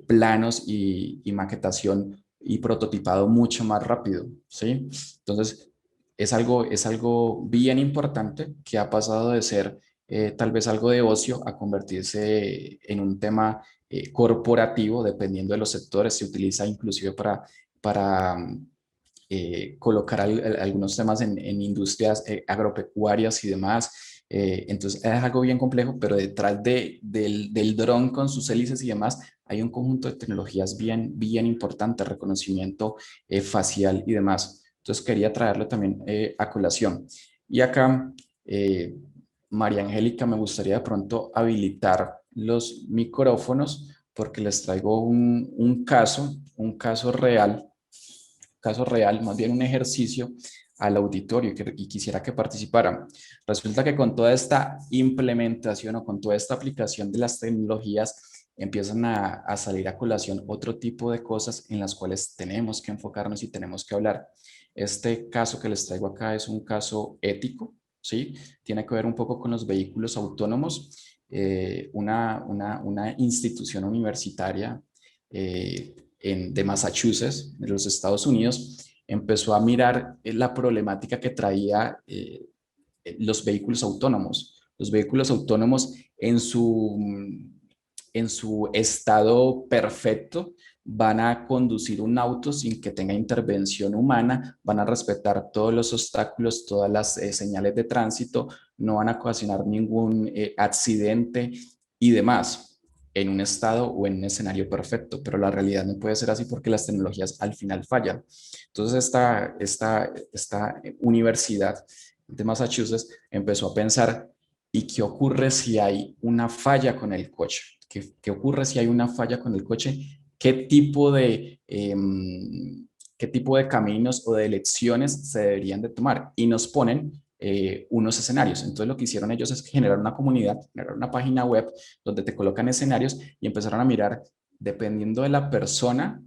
planos y maquetación y prototipado mucho más rápido, ¿sí? Entonces, es algo bien importante que ha pasado de ser tal vez algo de ocio a convertirse en un tema corporativo, dependiendo de los sectores, se utiliza inclusive para colocar algunos temas en industrias agropecuarias y demás. Entonces es algo bien complejo, pero detrás del dron con sus hélices y demás hay un conjunto de tecnologías bien importante, reconocimiento facial y demás. Entonces quería traerlo también a colación. Y acá, eh, María Angélica, me gustaría de pronto habilitar los micrófonos porque les traigo un caso real, más bien un ejercicio al auditorio y quisiera que participaran. Resulta que con toda esta implementación o con toda esta aplicación de las tecnologías, empiezan a salir a colación otro tipo de cosas en las cuales tenemos que enfocarnos y tenemos que hablar. Este caso que les traigo acá es un caso ético, ¿sí? Tiene que ver un poco con los vehículos autónomos. Una institución universitaria de Massachusetts, de los Estados Unidos, empezó a mirar la problemática que traía los vehículos autónomos. Los vehículos autónomos en su estado perfecto van a conducir un auto sin que tenga intervención humana, van a respetar todos los obstáculos, todas las señales de tránsito, no van a ocasionar ningún accidente y demás en un estado o en un escenario perfecto, pero la realidad no puede ser así porque las tecnologías al final fallan. Entonces esta universidad de Massachusetts empezó a pensar, ¿y qué ocurre si hay una falla con el coche? ¿Qué ocurre si hay una falla con el coche? ¿Qué tipo de caminos o de elecciones se deberían de tomar? Y nos ponen unos escenarios. Entonces lo que hicieron ellos es generar una comunidad, generar una página web donde te colocan escenarios y empezaron a mirar, dependiendo de la persona,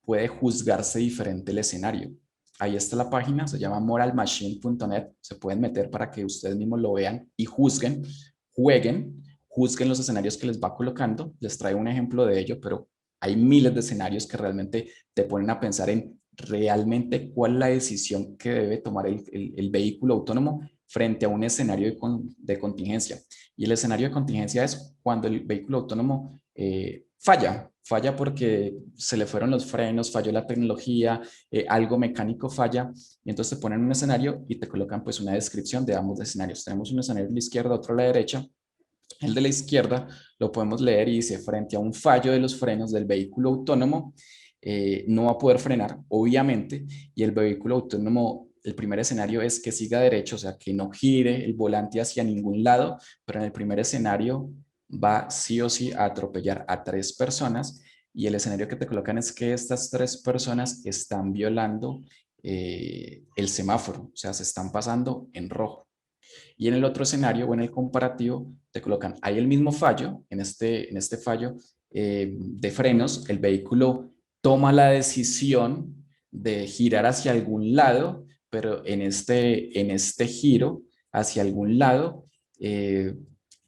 puede juzgarse diferente el escenario. Ahí está la página, se llama moralmachine.net, se pueden meter para que ustedes mismos lo vean y juzguen, jueguen, juzguen los escenarios que les va colocando. Les traigo un ejemplo de ello, pero hay miles de escenarios que realmente te ponen a pensar en realmente cuál es la decisión que debe tomar el vehículo autónomo frente a un escenario de contingencia. Y el escenario de contingencia es cuando el vehículo autónomo falla porque se le fueron los frenos, falló la tecnología, algo mecánico falla, y entonces te ponen un escenario y te colocan pues una descripción de ambos escenarios. Tenemos un escenario a la izquierda, otro a la derecha. El de la izquierda lo podemos leer y dice, frente a un fallo de los frenos del vehículo autónomo, no va a poder frenar, obviamente, y el vehículo autónomo, el primer escenario es que siga derecho, o sea, que no gire el volante hacia ningún lado, pero en el primer escenario va sí o sí a atropellar a 3 personas, y el escenario que te colocan es que estas 3 personas están violando el semáforo, o sea, se están pasando en rojo. Y en el otro escenario o en el comparativo te colocan, hay el mismo fallo, en este fallo de frenos, el vehículo toma la decisión de girar hacia algún lado, pero en este giro hacia algún lado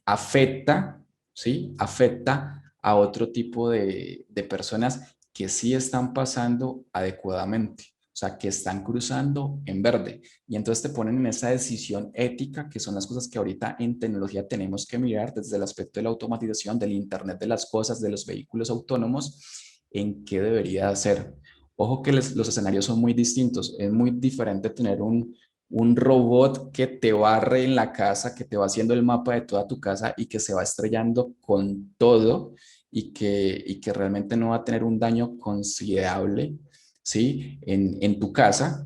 afecta, ¿sí? Afecta a otro tipo de personas que sí están pasando adecuadamente, o sea, que están cruzando en verde. Y entonces te ponen en esa decisión ética, que son las cosas que ahorita en tecnología tenemos que mirar desde el aspecto de la automatización, del Internet de las cosas, de los vehículos autónomos, en qué debería hacer. Ojo que los escenarios son muy distintos. Es muy diferente tener un robot que te barre en la casa, que te va haciendo el mapa de toda tu casa y que se va estrellando con todo y que realmente no va a tener un daño considerable, ¿sí? En tu casa,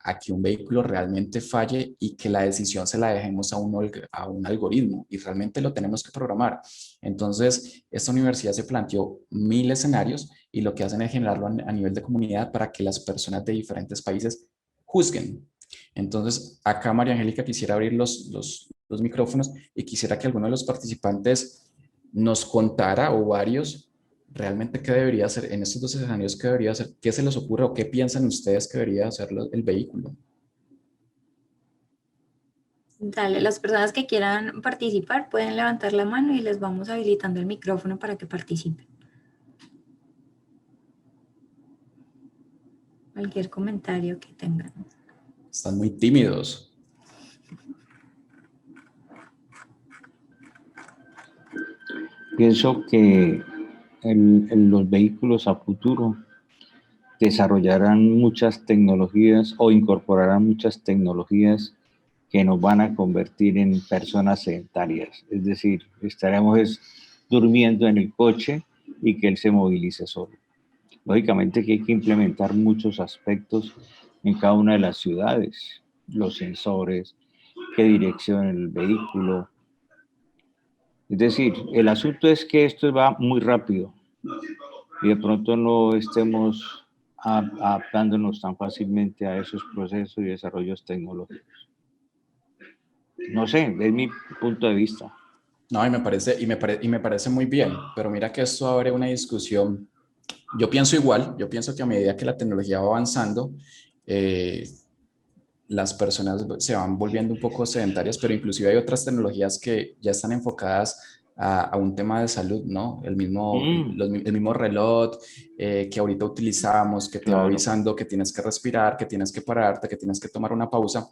a que un vehículo realmente falle y que la decisión se la dejemos a un algoritmo y realmente lo tenemos que programar. Entonces, esta universidad se planteó 1000 escenarios y lo que hacen es generarlo a nivel de comunidad para que las personas de diferentes países juzguen. Entonces, acá María Angélica quisiera abrir los micrófonos y quisiera que alguno de los participantes nos contara o varios realmente qué debería hacer en estos 2 escenarios, qué debería hacer, qué se les ocurre o qué piensan ustedes que debería hacer el vehículo. Dale, las personas que quieran participar pueden levantar la mano y les vamos habilitando el micrófono para que participen. Cualquier comentario que tengan. Están muy tímidos. Pienso que los vehículos a futuro desarrollarán muchas tecnologías o incorporarán muchas tecnologías que nos van a convertir en personas sedentarias. Es decir, estaremos durmiendo en el coche y que él se movilice solo. Lógicamente que hay que implementar muchos aspectos en cada una de las ciudades, los sensores, qué dirección el vehículo. Es decir, el asunto es que esto va muy rápido y de pronto no estemos adaptándonos tan fácilmente a esos procesos y desarrollos tecnológicos. No sé, es mi punto de vista. No, y me parece muy bien, pero mira que esto abre una discusión. Yo pienso igual, yo pienso que a medida que la tecnología va avanzando, las personas se van volviendo un poco sedentarias, pero inclusive hay otras tecnologías que ya están enfocadas a un tema de salud, ¿no? Mm, El mismo reloj que ahorita utilizamos, que te va claro. avisando que tienes que respirar, que tienes que pararte, que tienes que tomar una pausa,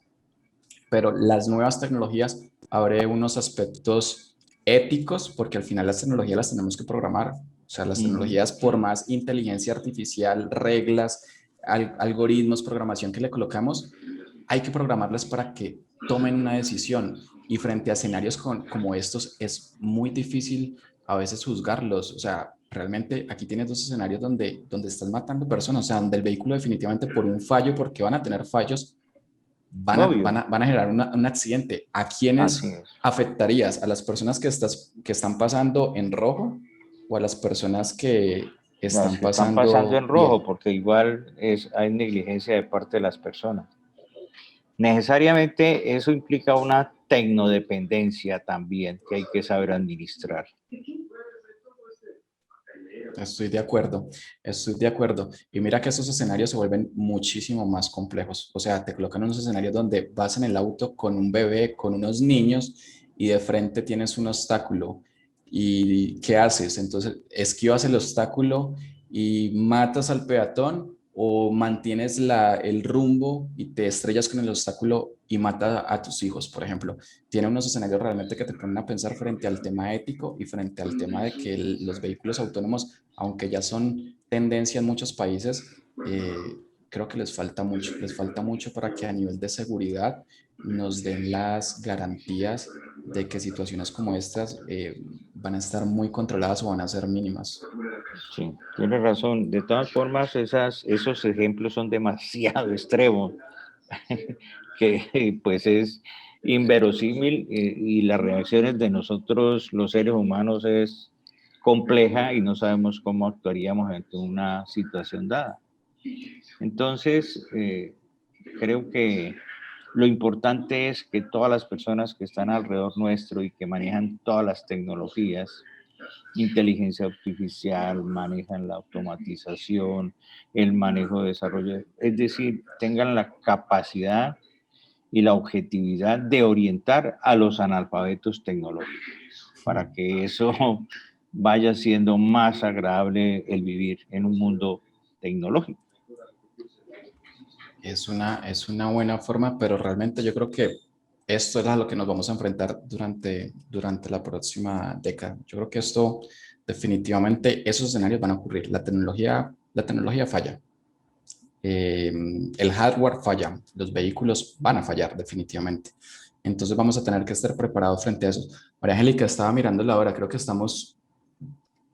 pero las nuevas tecnologías abre unos aspectos éticos, porque al final las tecnologías las tenemos que programar. O sea, las Ujú. tecnologías, por más inteligencia artificial, reglas, algoritmos, programación que le colocamos, hay que programarlas para que tomen una decisión. Y frente a escenarios como estos, es muy difícil a veces juzgarlos. O sea, realmente aquí tienes dos escenarios donde estás matando personas, o sea, donde el vehículo definitivamente por un fallo, porque van a tener fallos, Obvio, van a generar un accidente. ¿A así quiénes es. afectarías? ¿A las personas que están pasando en rojo o a las personas que Las están que están pasando pasando en rojo, bien? porque igual hay negligencia de parte de las personas. Necesariamente eso implica una tecnodependencia también que hay que saber administrar. Estoy de acuerdo, estoy de acuerdo. Y mira que esos escenarios se vuelven muchísimo más complejos. O sea, te colocan unos escenarios donde vas en el auto con un bebé, con unos niños y de frente tienes un obstáculo. ¿Y qué haces? Entonces, esquivas el obstáculo y matas al peatón o mantienes el rumbo y te estrellas con el obstáculo y matas a tus hijos, por ejemplo. Tiene unos escenarios realmente que te ponen a pensar frente al tema ético y frente al tema de que los vehículos autónomos, aunque ya son tendencia en muchos países, creo que les falta mucho para que a nivel de seguridad nos den las garantías de que situaciones como estas van a estar muy controladas o van a ser mínimas. Sí, tienes razón. De todas formas, esos ejemplos son demasiado extremos, que pues es inverosímil y las reacciones de nosotros, los seres humanos, es compleja y no sabemos cómo actuaríamos ante una situación dada. Entonces, creo que lo importante es que todas las personas que están alrededor nuestro y que manejan todas las tecnologías, inteligencia artificial, manejan la automatización, el manejo de desarrollo, es decir, tengan la capacidad y la objetividad de orientar a los analfabetos tecnológicos para que eso vaya siendo más agradable el vivir en un mundo tecnológico. Es una buena forma, pero realmente yo creo que esto es a lo que nos vamos a enfrentar durante la próxima década. Yo creo que esto definitivamente, esos escenarios van a ocurrir. La tecnología falla, el hardware falla, los vehículos van a fallar definitivamente. Entonces vamos a tener que estar preparados frente a eso. María Angélica estaba mirando la hora, creo que estamos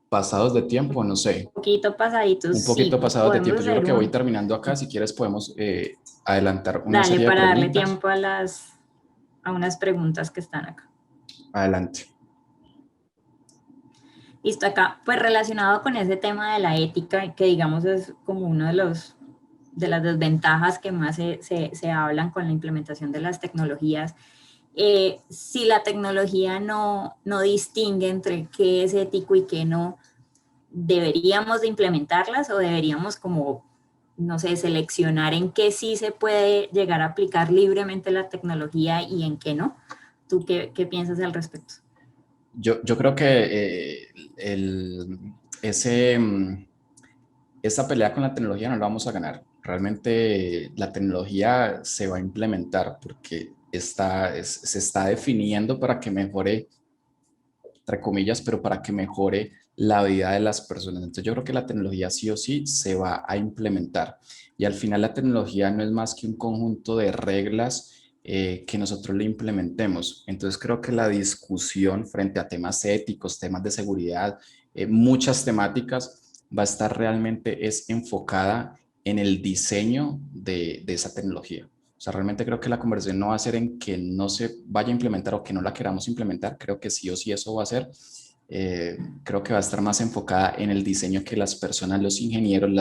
pasados de tiempo, no sé, Poquito pasaditos, un poquito sí, pasados de podemos tiempo. Yo creo hacer que voy un, terminando acá. Si quieres, podemos adelantar una dale serie de para darle preguntas. tiempo a unas preguntas que están acá. Adelante. Listo, acá, pues relacionado con ese tema de la ética, que digamos es como uno de las desventajas que más se hablan con la implementación de las tecnologías. Si la tecnología no distingue entre qué es ético y qué no, ¿deberíamos de implementarlas o deberíamos como, no sé, seleccionar en qué sí se puede llegar a aplicar libremente la tecnología y en qué no? ¿Tú qué piensas al respecto? Yo creo que ese, esa pelea con la tecnología no la vamos a ganar. Realmente la tecnología se va a implementar porque se está definiendo para que mejore, entre comillas, pero para que mejore la vida de las personas. Entonces yo creo que la tecnología sí o sí se va a implementar. Y al final la tecnología no es más que un conjunto de reglas que nosotros le implementemos. Entonces creo que la discusión frente a temas éticos, temas de seguridad, muchas temáticas, va a estar realmente es enfocada en el diseño de esa tecnología. O sea, realmente creo que la conversación no va a ser en que no se vaya a implementar o que no la queramos implementar. Creo que sí o sí eso va a ser. Creo que va a estar más enfocada en el diseño que las personas, los ingenieros,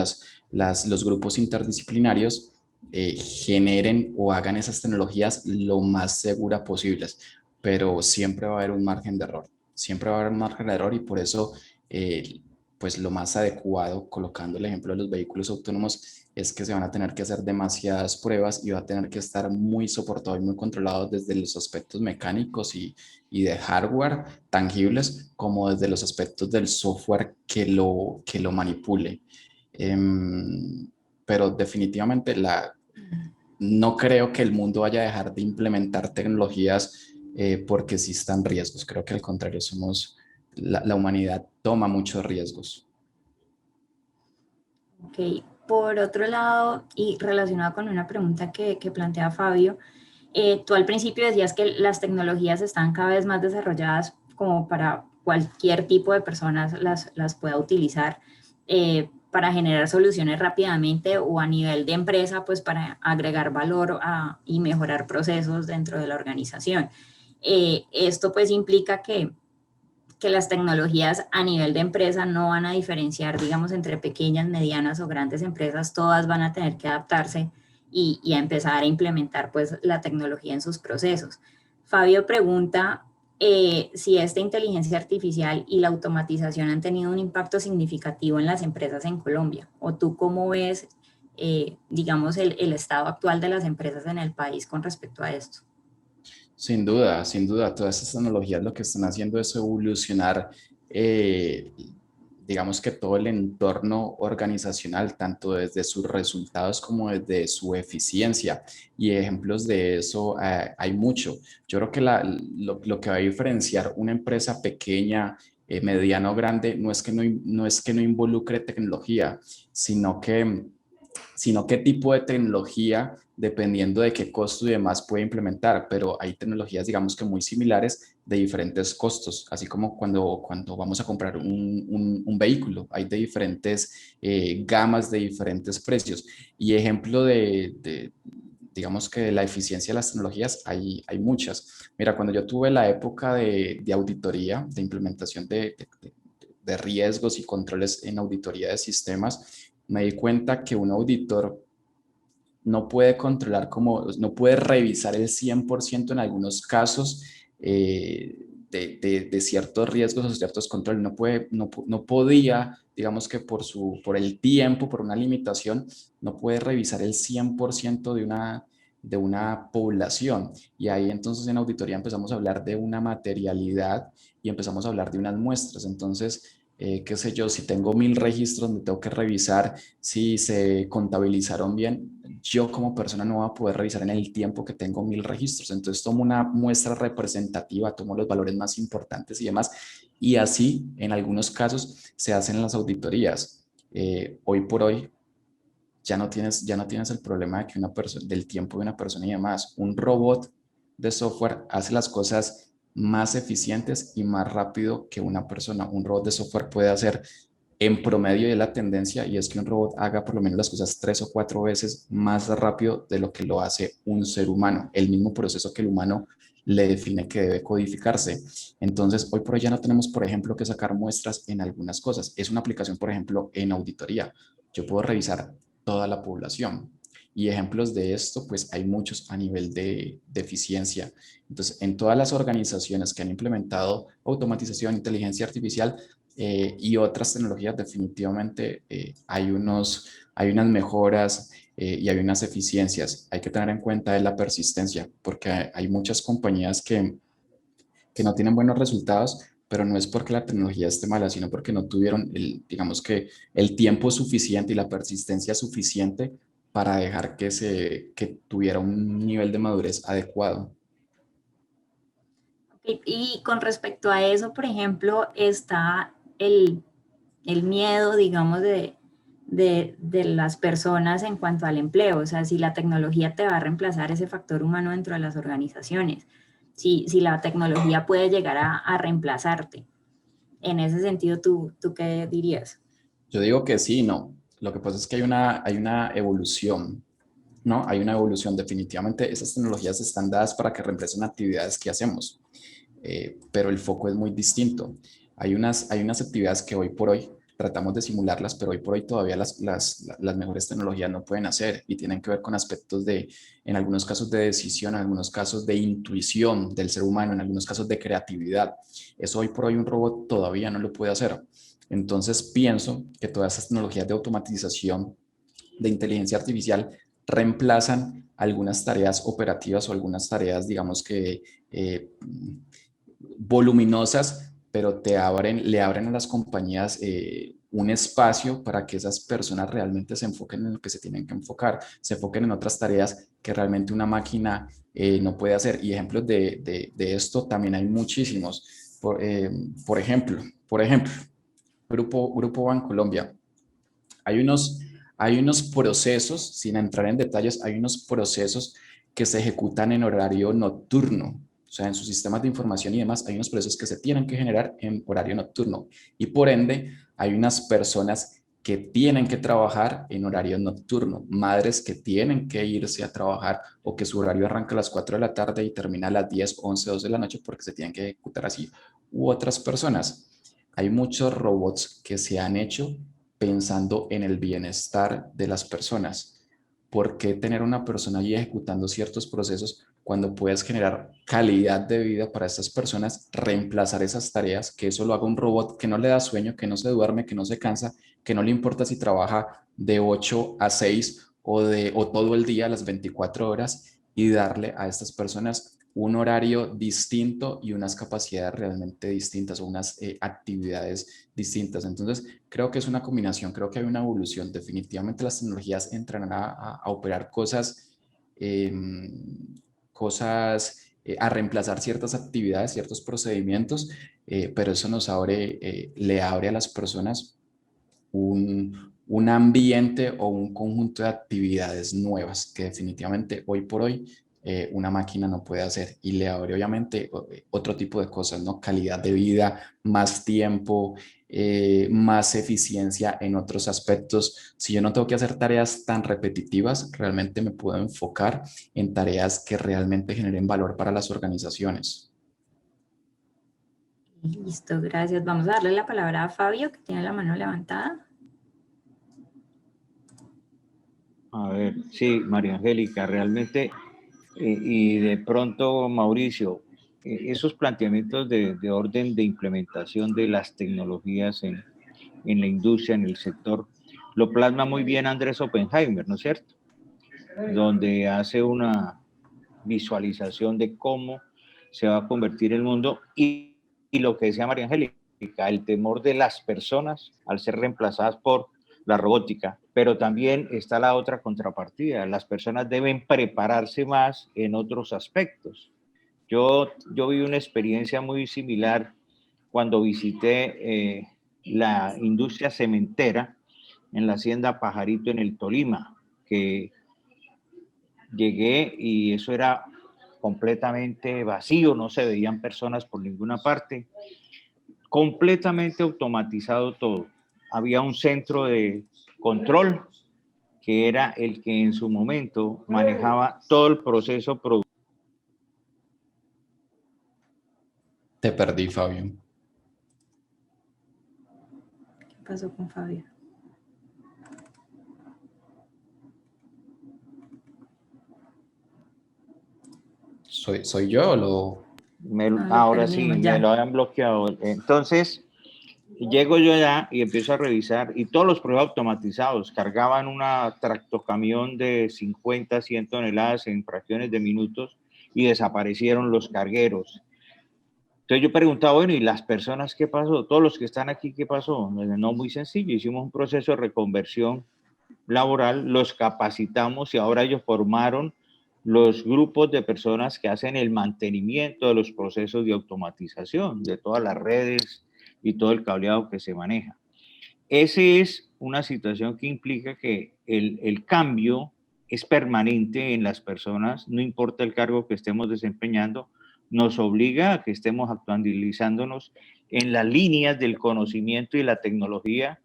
los grupos interdisciplinarios generen o hagan esas tecnologías lo más seguras posibles. Pero siempre va a haber un margen de error. Siempre va a haber un margen de error y por eso pues lo más adecuado, colocando el ejemplo de los vehículos autónomos, es que se van a tener que hacer demasiadas pruebas y va a tener que estar muy soportado y muy controlado desde los aspectos mecánicos y de hardware tangibles, como desde los aspectos del software que lo manipule. Pero definitivamente no creo que el mundo vaya a dejar de implementar tecnologías porque existan riesgos. Creo que al contrario, la humanidad toma muchos riesgos. Ok, por otro lado, y relacionado con una pregunta que plantea Fabio, tú al principio decías que las tecnologías están cada vez más desarrolladas como para cualquier tipo de personas las pueda utilizar para generar soluciones rápidamente o a nivel de empresa, pues para agregar valor y mejorar procesos dentro de la organización. Esto pues implica que las tecnologías a nivel de empresa no van a diferenciar, digamos, entre pequeñas, medianas o grandes empresas, todas van a tener que adaptarse y a empezar a implementar pues la tecnología en sus procesos. Fabio pregunta si esta inteligencia artificial y la automatización han tenido un impacto significativo en las empresas en Colombia, o tú cómo ves, digamos, el estado actual de las empresas en el país con respecto a esto. Sin duda, todas estas tecnologías lo que están haciendo es evolucionar, digamos que todo el entorno organizacional, tanto desde sus resultados como desde su eficiencia. Y ejemplos de eso hay mucho. Yo creo que lo que va a diferenciar una empresa pequeña, mediana o grande, no es que no involucre tecnología, sino que qué tipo de tecnología, dependiendo de qué costo y demás puede implementar, pero hay tecnologías, digamos que muy similares de diferentes costos, así como cuando vamos a comprar un vehículo, hay de diferentes gamas, de diferentes precios. Y ejemplo digamos que la eficiencia de las tecnologías, hay muchas. Mira, cuando yo tuve la época de auditoría, de implementación de riesgos y controles en auditoría de sistemas, me di cuenta que un auditor no puede controlar no puede revisar el 100% en algunos casos de ciertos riesgos o ciertos controles. No podía, digamos que por el tiempo, por una limitación, no puede revisar el 100% de una población. Y ahí entonces en auditoría empezamos a hablar de una materialidad y empezamos a hablar de unas muestras. Entonces, qué sé yo, si tengo 1000 registros, me tengo que revisar si se contabilizaron bien. Yo como persona no voy a poder revisar en el tiempo que tengo 1000 registros. Entonces tomo una muestra representativa, tomo los valores más importantes y demás. Y así, en algunos casos, se hacen las auditorías. Hoy por hoy, ya no tienes el problema de que del tiempo de una persona y demás. Un robot de software hace las cosas más eficientes y más rápido que una persona. Un robot de software puede hacer en promedio de la tendencia, y es que un robot haga por lo menos las cosas 3 o 4 veces más rápido de lo que lo hace un ser humano, el mismo proceso que el humano le define que debe codificarse. Entonces, hoy por hoy ya no tenemos, por ejemplo, que sacar muestras en algunas cosas. Es una aplicación, por ejemplo, en auditoría. Yo puedo revisar toda la población. Y ejemplos de esto, pues hay muchos a nivel de eficiencia. Entonces, en todas las organizaciones que han implementado automatización, inteligencia artificial, y otras tecnologías, definitivamente hay unas mejoras y hay unas eficiencias. Hay que tener en cuenta la persistencia, porque hay muchas compañías que no tienen buenos resultados, pero no es porque la tecnología esté mala, sino porque no tuvieron digamos que el tiempo suficiente y la persistencia suficiente para dejar que tuviera un nivel de madurez adecuado. Y con respecto a eso, por ejemplo, está el miedo, digamos, de las personas en cuanto al empleo. O sea, si la tecnología te va a reemplazar ese factor humano dentro de las organizaciones, si la tecnología puede llegar a reemplazarte. En ese sentido, ¿tú qué dirías? Yo digo que sí, no. Lo que pasa es que hay una evolución, ¿no? Hay una evolución. Definitivamente esas tecnologías están dadas para que reemplacen actividades que hacemos, pero el foco es muy distinto. Hay unas actividades que hoy por hoy tratamos de simularlas, pero hoy por hoy todavía las mejores tecnologías no pueden hacer y tienen que ver con aspectos en algunos casos de decisión, en algunos casos de intuición del ser humano, en algunos casos de creatividad. Eso hoy por hoy un robot todavía no lo puede hacer. Entonces pienso que todas estas tecnologías de automatización, de inteligencia artificial, reemplazan algunas tareas operativas o algunas tareas, digamos que voluminosas, pero le abren a las compañías un espacio para que esas personas realmente se enfoquen en lo que se tienen que enfocar, se enfoquen en otras tareas que realmente una máquina no puede hacer. Y ejemplos de esto también hay muchísimos. Por ejemplo, Grupo Bancolombia. Hay unos procesos, sin entrar en detalles, hay unos procesos que se ejecutan en horario nocturno. O sea, en sus sistemas de información y demás, hay unos procesos que se tienen que generar en horario nocturno. Y por ende, hay unas personas que tienen que trabajar en horario nocturno, madres que tienen que irse a trabajar o que su horario arranca a las 4 de la tarde y termina a las 10, 11, 12 de la noche porque se tienen que ejecutar así. U otras personas. Hay muchos robots que se han hecho pensando en el bienestar de las personas. ¿Por qué tener una persona allí ejecutando ciertos procesos cuando puedes generar calidad de vida para estas personas, reemplazar esas tareas, que eso lo haga un robot que no le da sueño, que no se duerme, que no se cansa, que no le importa si trabaja de 8 a 6 o todo el día, las 24 horas, y darle a estas personas un horario distinto y unas capacidades realmente distintas o unas actividades distintas? Entonces, creo que es una combinación, creo que hay una evolución. Definitivamente las tecnologías entran a operar eh, a reemplazar ciertas actividades, ciertos procedimientos, pero eso le abre a las personas un ambiente o un conjunto de actividades nuevas que definitivamente hoy por hoy una máquina no puede hacer, y le abre obviamente otro tipo de cosas, ¿no? Calidad de vida, más tiempo, más eficiencia en otros aspectos. Si yo no tengo que hacer tareas tan repetitivas, realmente me puedo enfocar en tareas que realmente generen valor para las organizaciones. Listo, gracias. Vamos a darle la palabra a Fabio, que tiene la mano levantada. A ver, sí, María Angélica, realmente, y de pronto, Mauricio, esos planteamientos de orden de implementación de las tecnologías en la industria, en el sector, lo plasma muy bien Andrés Oppenheimer, ¿no es cierto? Donde hace una visualización de cómo se va a convertir el mundo y lo que decía María Angélica, el temor de las personas al ser reemplazadas por la robótica, pero también está la otra contrapartida, las personas deben prepararse más en otros aspectos. Yo vi una experiencia muy similar cuando visité la industria cementera en la hacienda Pajarito en el Tolima, que llegué y eso era completamente vacío, no se veían personas por ninguna parte, completamente automatizado todo. Había un centro de control que era el que en su momento manejaba todo el proceso productivo. Te perdí, Fabio. ¿Qué pasó con Fabio? ¿Soy yo o lo...? Ahora sí, me lo habían bloqueado. Entonces, llego yo allá y empiezo a revisar y todos los procesos automatizados cargaban una tractocamión de 50, 100 toneladas en fracciones de minutos y desaparecieron los cargueros. Entonces yo preguntaba, bueno, ¿y las personas qué pasó? Todos los que están aquí, ¿qué pasó? No, muy sencillo, hicimos un proceso de reconversión laboral, los capacitamos y ahora ellos formaron los grupos de personas que hacen el mantenimiento de los procesos de automatización, de todas las redes y todo el cableado que se maneja. Esa es una situación que implica que el cambio es permanente en las personas, no importa el cargo que estemos desempeñando, nos obliga a que estemos actualizándonos en las líneas del conocimiento y la tecnología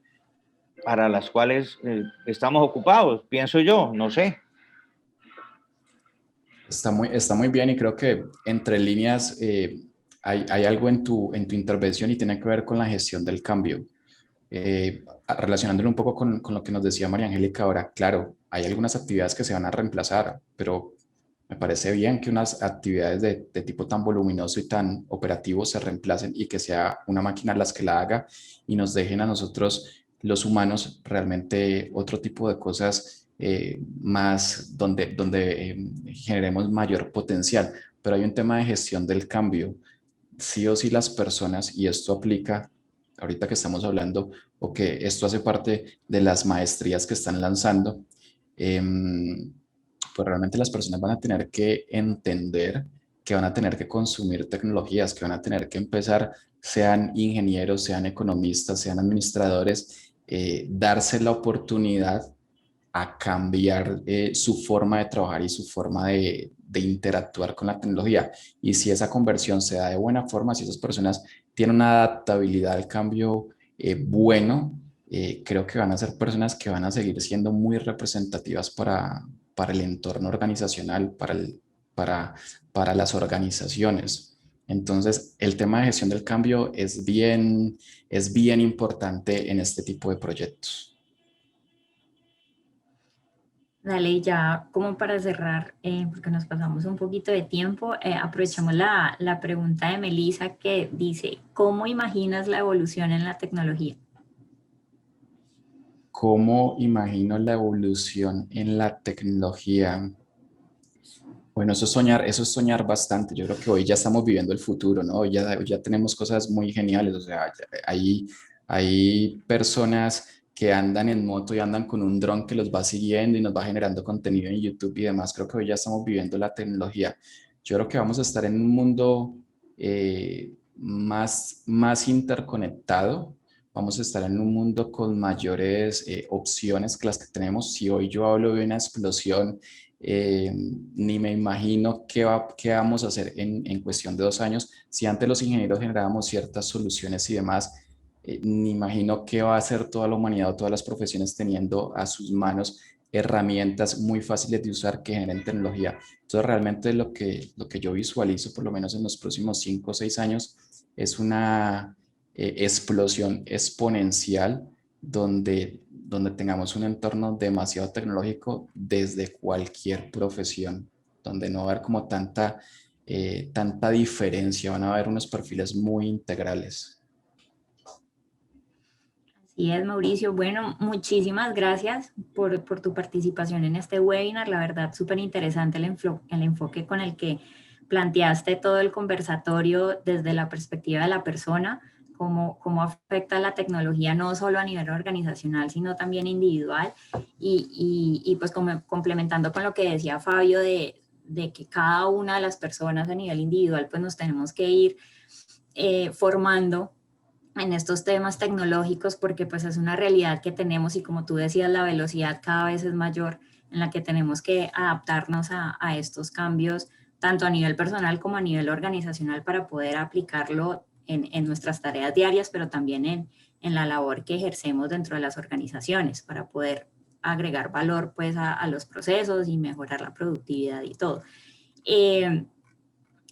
para las cuales estamos ocupados, pienso yo, no sé. Está muy bien, y creo que entre líneas hay algo en tu intervención y tiene que ver con la gestión del cambio. Relacionándolo un poco con lo que nos decía María Angélica ahora, claro, hay algunas actividades que se van a reemplazar, pero Me parece bien que unas actividades de tipo tan voluminoso y tan operativo se reemplacen y que sea una máquina las que la haga y nos dejen a nosotros, los humanos, realmente otro tipo de cosas más donde generemos mayor potencial. Pero hay un tema de gestión del cambio. Sí o sí las personas, y esto aplica ahorita que estamos hablando, o que esto hace parte de las maestrías que están lanzando, pues realmente las personas van a tener que entender que van a tener que consumir tecnologías, que van a tener que empezar, sean ingenieros, sean economistas, sean administradores, darse la oportunidad a cambiar su forma de trabajar y su forma de interactuar con la tecnología. Y si esa conversión se da de buena forma, si esas personas tienen una adaptabilidad al cambio bueno, creo que van a ser personas que van a seguir siendo muy representativas para el entorno organizacional, para las organizaciones. Entonces, el tema de gestión del cambio es bien importante en este tipo de proyectos. Dale, y ya como para cerrar, porque nos pasamos un poquito de tiempo, aprovechamos la pregunta de Melissa que dice, ¿cómo imaginas la evolución en la tecnología? ¿Cómo imagino la evolución en la tecnología? Bueno, eso es soñar bastante. Yo creo que hoy ya estamos viviendo el futuro, ¿no? Hoy ya tenemos cosas muy geniales. O sea, hay personas que andan en moto y andan con un dron que los va siguiendo y nos va generando contenido en YouTube y demás. Creo que hoy ya estamos viviendo la tecnología. Yo creo que vamos a estar en un mundo más interconectado. Vamos a estar en un mundo con mayores opciones que las que tenemos. Si hoy yo hablo de una explosión, ni me imagino qué vamos a hacer en cuestión de 2 años. Si antes los ingenieros generábamos ciertas soluciones y demás, ni imagino qué va a hacer toda la humanidad o todas las profesiones teniendo a sus manos herramientas muy fáciles de usar que generen tecnología. Entonces, realmente lo que yo visualizo, por lo menos en los próximos 5 o 6 años, es una explosión exponencial donde tengamos un entorno demasiado tecnológico desde cualquier profesión, donde no va a haber como tanta diferencia, van a haber unos perfiles muy integrales. Así es, Mauricio. Bueno, muchísimas gracias por tu participación en este webinar. La verdad, súper interesante el enfoque con el que planteaste todo el conversatorio desde la perspectiva de la persona, cómo afecta la tecnología no solo a nivel organizacional, sino también individual. Y pues como complementando con lo que decía Fabio de que cada una de las personas a nivel individual pues nos tenemos que ir formando en estos temas tecnológicos porque pues es una realidad que tenemos y como tú decías, la velocidad cada vez es mayor en la que tenemos que adaptarnos a estos cambios, tanto a nivel personal como a nivel organizacional para poder aplicarlo en nuestras tareas diarias, pero también en la labor que ejercemos dentro de las organizaciones para poder agregar valor pues a los procesos y mejorar la productividad y todo.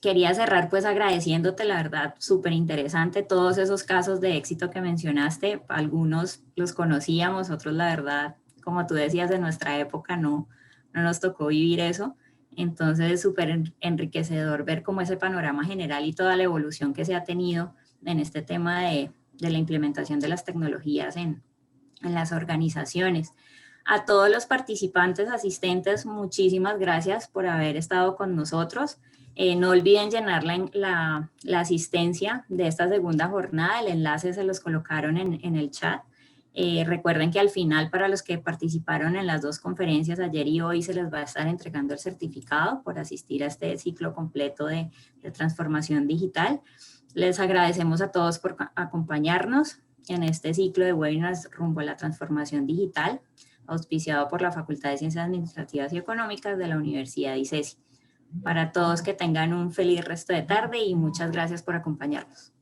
Quería cerrar pues agradeciéndote, la verdad, súper interesante todos esos casos de éxito que mencionaste. Algunos los conocíamos, otros la verdad, como tú decías, de nuestra época no nos tocó vivir eso. Entonces, súper enriquecedor ver como ese panorama general y toda la evolución que se ha tenido en este tema de la implementación de las tecnologías en las organizaciones. A todos los participantes, asistentes, muchísimas gracias por haber estado con nosotros. No olviden llenar la asistencia de esta segunda jornada. El enlace se los colocaron en el chat. Recuerden que al final, para los que participaron en las 2 conferencias ayer y hoy, se les va a estar entregando el certificado por asistir a este ciclo completo de transformación digital. Les agradecemos a todos por acompañarnos en este ciclo de webinars rumbo a la transformación digital, auspiciado por la Facultad de Ciencias Administrativas y Económicas de la Universidad ICESI. Para todos que tengan un feliz resto de tarde y muchas gracias por acompañarnos.